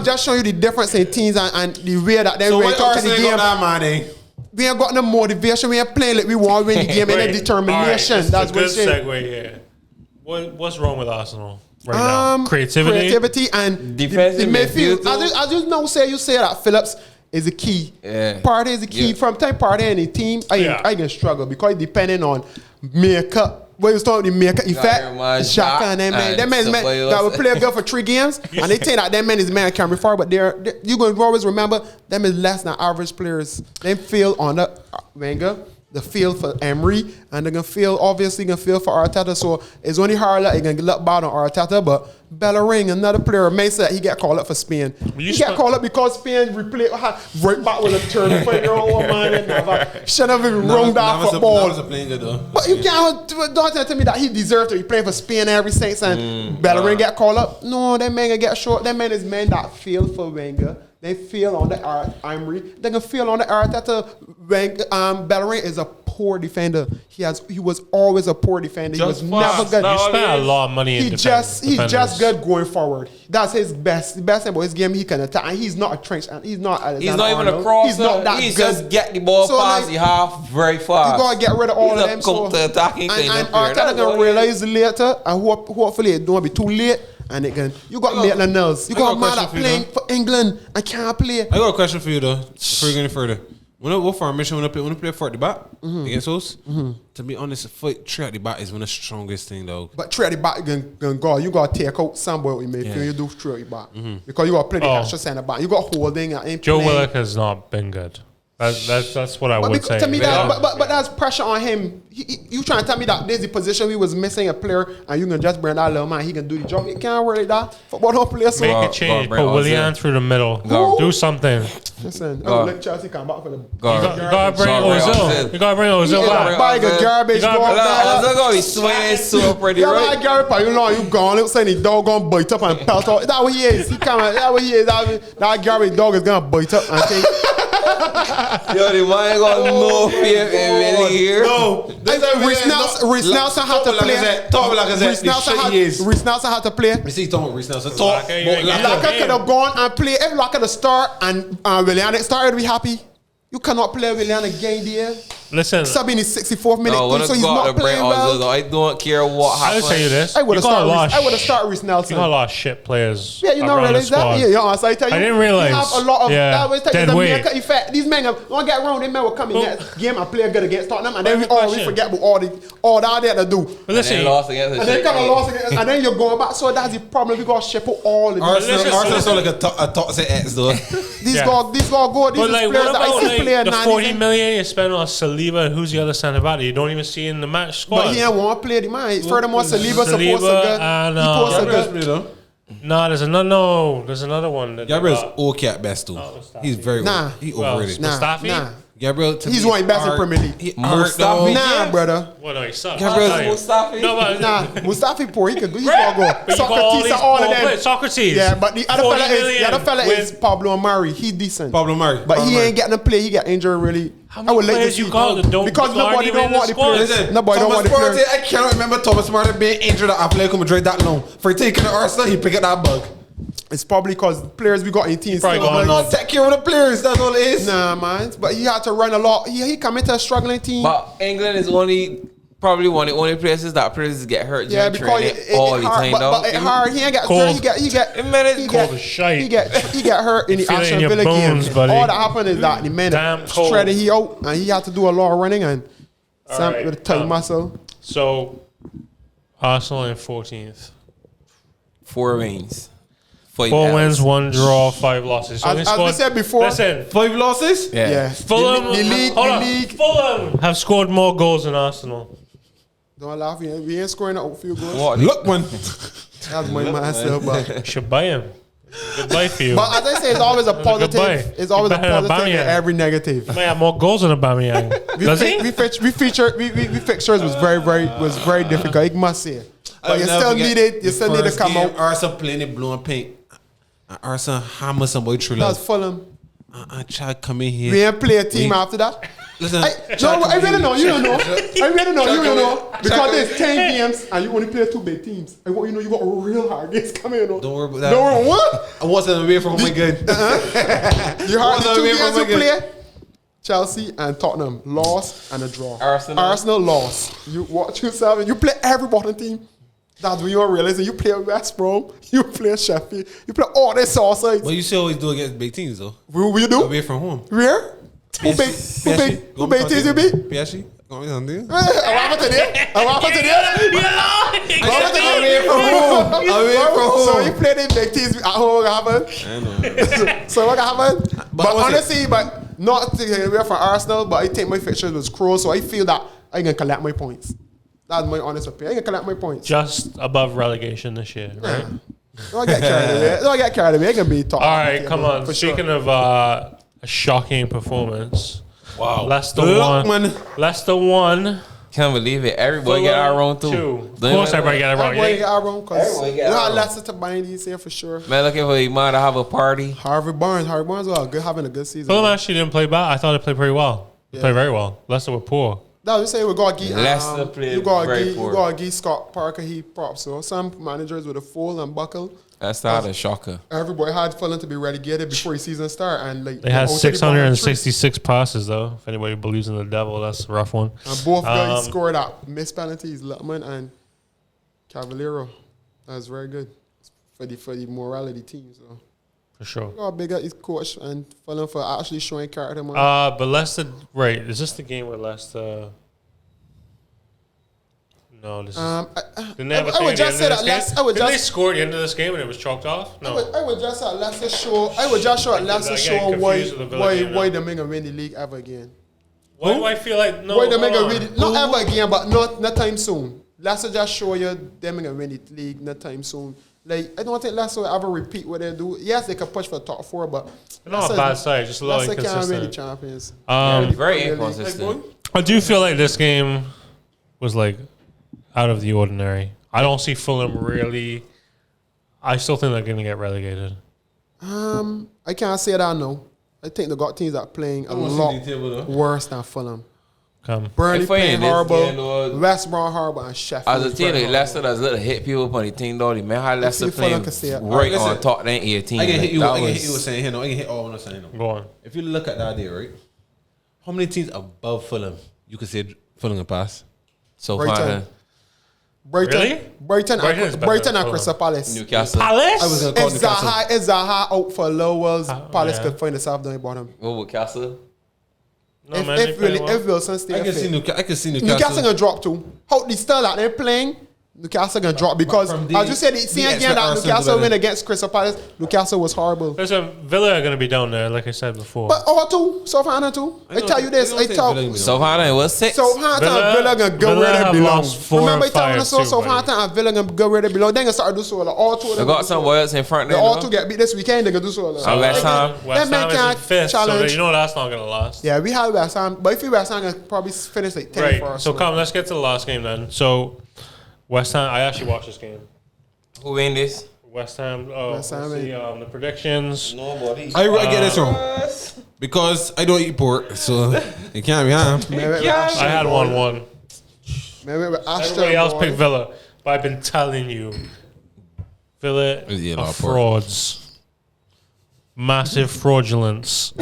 just showing you the difference in teams and the way that they went to the game. We ain't got no motivation. We ain't playing like we want to win the game and determination. Right, that's what I'm saying. Segue here. What's wrong with Arsenal right now? Creativity and defensive midfield. I just know you say that Phillips is a key. Yeah. Partey is a key. From time Partey and the team, I can struggle because depending on makeup. When you start the makeup effect, Xhaka and them man that will play good for 3 games, and they think that man is man can be far, but you're going to always remember them is less than average players. They feel on the Wenger, the field for Emery, and they're gonna feel for Arteta. So it's only hard that you're gonna look bad on Arteta, but Bellerin, another player, may say that he get called up for Spain. He get called up because Spain replay right back with a turn for your own man. Should have even wrong that football. But you can't don't tell me that he deserves to be playing for Spain every since and Bellerin get called up. No, that man gonna get short. That man is men that feel for Wenger. They feel on the Emery. They can feel on the Arteta. Bellerin is a poor defender. He was always a poor defender. He was never good. You spent a lot of money in He's just good going forward. That's his best. The best thing about his game, he can attack. And he's not a trench. He's not even a crosser. He's not that He's good. just get the ball past the half very fast. You gotta get rid of all of them. Come to attacking thing. And Arteta gonna realize later, and hopefully it don't be too late. And again, you got Maitland-Niles. You got man that playing for England and can't play. I got a question for you though. Before you go any further, what formation when I play for at the back against us? To be honest, a foot three at the back is one of the strongest thing though. But three at the back can go. You got to take out somebody with me. You do three at the back because you got plenty extra centre back. You got Holding. Joe Willock has not been good. That's what I would say. To me, but that's pressure on him. You trying to tell me that there's the position we was missing a player, and you can just bring that little man. He can do the job. It can't work like that. Football don't play so. Make a change. Put Willian through the middle. Do something. Listen, let Chelsea come back for the. You gotta bring Ozil. You gotta bring Ozil back. Buy a garbage. Ozil gonna be swinging so pretty, right? Yeah, Gary, you know you gone. Looks like the dog gonna bite up and pelt out. That's what he is. That what he is. That garbage dog is gonna bite up and take. Yo, the man got no fear in really here. No, Reece Nelson had to play. Talk like Reece Nelson had to play. You see, talking Reece Nelson. Talk. Laka could have gone and play. If Laka the start and Willian started, we happy. You cannot play Willian again, dear. Listen, Sub in his 64th minute, so he's not playing well. I don't care what happens. I'll tell you this. I would have started Reece Nelson. You got a lot of shit players. Yeah, you don't realize that. Yeah, I tell you. I didn't realize. You have a lot of dead weight. America effect. These men don't get around. They men will come in next game and play good against Tottenham, and then we forget about all that they had to do. But listen, and lost against and then come and lost against, and then you're going back. So that's the problem. We got to ship out all the Arsenal sound like a toxic ex though. These guys go. These players that I see play the 40 million you spend on Saliba, and who's the other centre back? You don't even see in the match squad. But he ain't want to play the man. Furthermore, Saliba supposed to go. There's another one. Gabriel's okay at best too. He's very he overrated. Mustafi? Gabriel, he's one of the best in Premier League. Mustafi? Nah, brother. Well, no, he sucks. Mustafi? No, but Mustafi poor. He's gonna go. Socrates, all of them. Socrates. Yeah, but the other fella is Pablo Mari. He's decent. Pablo Mari. But he ain't getting to play. He got injured really. How many players you call that don't because nobody don't want the players. Nobody don't want the players. I cannot remember Thomas Partey being injured at Atletico Madrid that long. For taking the Arsenal, he picked up that bug. It's probably because players we got in teams. Take care of the players. That's all it is. Nah, man. But he had to run a lot. He come into a struggling team. But England is probably one of the only places that players get hurt. Yeah, because all the time. But it's hard. He ain't got cold. He get hurt in the Aston Villa game. All that happened is that the man shredded he out and he had to do a lot of running and some with a tight muscle. So Arsenal in 14th. 4 wins. 4 wins, 1 draw, 5 losses. So as we said before, listen, 5 losses? Yeah. Fulham, the league. Fulham have scored more goals than Arsenal. Don't laugh. We ain't scoring a few goals. What? Look, man. That's my myself, but should buy him. Goodbye for you. But as I say, it's always a positive. It's always a positive and every negative. He may have more goals than Aubameyang. Does he? We fixtures was very difficult. You must say. But you still need to come out. Arsenal playing it blue and pink. Arsenal hammer somebody through. That's Fulham. I try to come in here. We ain't play a team after that. Listen, I really know. You don't know. I really know. You don't know. Because there's 10 games and you only play 2 big teams. I want you got real hard games coming. Don't worry about that. Don't worry. What? I wasn't away from my good. You heard the 2 games you play? Chelsea and Tottenham lost and a draw. Arsenal lost. You watch yourself and you play every bottom team. That's when you're realizing you play West Brom, you play Sheffield, you play all these sides. But you still always do against big teams though. What you do? Away from home. Where? Who big teams you beat? PSG? What happened to there? Away from home. So you play the big teams at home, what happened? I know. So what happened? But honestly, not to get away from Arsenal, but I think my fixture was cruel, so I feel that I can collect my points. That's my honest opinion. I can collect my points. Just above relegation this year, right? Don't get carried away. I can be top. All right, come on. Speaking of a shocking performance. Wow. Leicester won. Can't believe it. Everybody get our wrong too. Of course everybody got it wrong. Everybody got our wrong because we got Leicester to bind these here for sure. Man, looking for you might have a party. Harvey Barnes was having a good season. Fulham actually didn't play bad. I thought they played pretty well. They played very well. Leicester were poor. Now you say we got to give Leicester played you got very to poor. give Scott Parker he props. So some managers with a full and buckle. That's not a shocker. Everybody had Fulham to be relegated before the season start, and like They had out of the 666 passes, though. If anybody believes in the devil, that's a rough one. and both guys scored that missed penalties, Lutman and Cavallero. That's very good for the morality team. So For sure. got big up his coach and Fulham for actually showing character. Man. But Leicester, right? Is this the game where Leicester? No, this is. Didn't they have a thing would at the just end say of that this Leicester. game? Didn't they score at the end of this game and it was chalked off? No. I would just say Leicester show. I would just show Leicester getting show confused with the Villa game why now. they make a win the league ever again. Why do I feel like no? Why they make a hold on. win not ever again, but not time soon. Leicester just show you them make a win the league not time soon. Like I don't think Leicester will ever repeat what they do. Yes, they can push for top 4, but They're not a bad side, just a little Leicester can't win the inconsistent. champions. Very Premier League. inconsistent. I do feel like this game was like out of the ordinary. I don't see Fulham really. I still think they're going to get relegated. I can't say that no. I think they got teams that are playing a wanna see lot the table, though. worse than Fulham. Come. Burnley If I playing ain't this horrible. game, though, West Brom horrible and Sheffield. As a team, like Leicester does little hit people on the team, though. The man how Leicester see Fulham playing can say it. right Listen, on top. They ain't 18. I can hit you. That I can was- hit you with saying here. No, I can hit all what I'm saying. No. Go on. If you look at that idea, right? How many teams above Fulham you could say Fulham can pass? So Brighton. far, Brighton, Really? Brighton, Brighton is better Brighton than and Crystal Palace. Newcastle. Palace? I was gonna call If Newcastle. Zaha out for lowers, Palace yeah. could find themselves down the bottom. What with Castle? No, man, they play well. If Wilson stay I can fit. see Newcastle. I can see Newcastle Newcastle. gonna drop too. How they still out there playing? Newcastle gonna drop because from the- as you said, the the same game expert that Arsenal Newcastle better. win against Crystal Palace, Newcastle was horrible. Listen, Villa are going to be down there, like I said before. But all two, Southampton too. I tell you this, I tell Southampton was 6. Southampton and Villa- Villa gonna go Villa where they have belong. lost 4 Remember I or telling 5 us so too, Southampton and Villa gonna go where they belong. They gonna start to do so. All two of They them. got gonna do so. some else in front They there. all though. two get beat this weekend. They gonna do so. So West Ham. West man Ham is can't in 5th, so challenge. you know that's not going to last. Yeah, we have West Ham, but if we West Ham gonna probably finish like 10 Right, for us. so come, let's get to the last game then. So, West Ham, I actually watched this game. Who win this? West Ham, West Ham, let's see, the predictions. Nobody. I get this wrong because I don't eat pork, so it can't be ham. I had 1-1. Everybody else picked Villa. Villa, but I've been telling you, Villa Yeah, are no, pork. frauds. Massive fraudulence.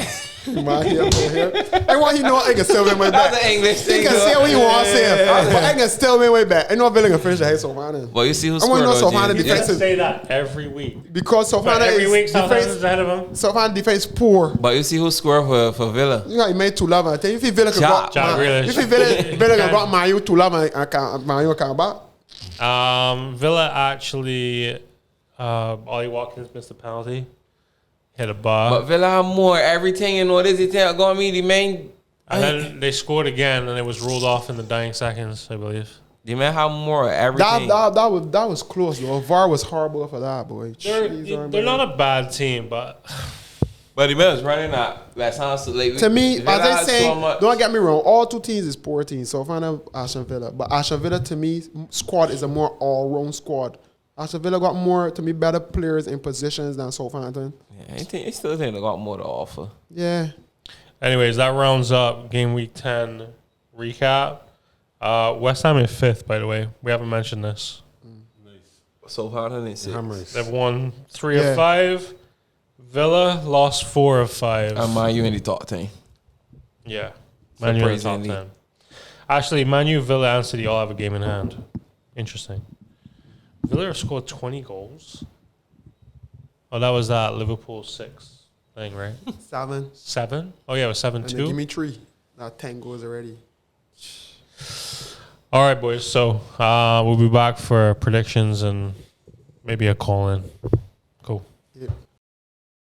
I want you know I can still win way back. That's an English He thing. can say what he wants to say, but I can still win way back. I know Villa can finish the head Southampton. Well, you see who I wanna scored know though, Southampton James. defense I is- say that every week. Because But Southampton every week, Southampton's defense. ahead of them. Southampton defense poor. But you see who scored for Villa. You got made 2-11. I think if he Villa could Jack got Grealish. if he Villa could got Man U 2-11, I can't Man U can't back. Villa actually, Ollie Watkins missed a penalty, hit a bar, But Villa have more everything. You know this is got me the main. and then they scored again, and it was ruled off in the dying seconds, I believe. The man have more everything. That was close though. VAR was horrible for that boy. They're not a bad team, but But the man was running that. That sounds so like To me, Villa as I has say, so much- don't get me wrong. All two teams is poor teams. Southampton, Aston Villa, but Aston Villa to me squad is a more all-round squad. Aston Villa got more to me better players in positions than Southampton. Yeah, I still think they got more to offer. Yeah, anyways, that rounds up game week 10 recap. West Ham in 5th, by the way. We haven't mentioned this. Southampton is 6. They've won 3 Yeah. of 5. Villa lost 4 of 5. And Man U in the top 10. Yeah. Man U in the top Surprisingly. 10. Actually, Man U, Villa, and City all have a game in hand. Interesting. Villa have scored 20 goals. Oh, that was that Liverpool 6 thing, right? 7. 7? Oh, yeah, it was And they give 7-2. me 3. Now 10 goals already. All right, boys. So we'll be back for predictions and maybe a call-in. Cool. Yeah.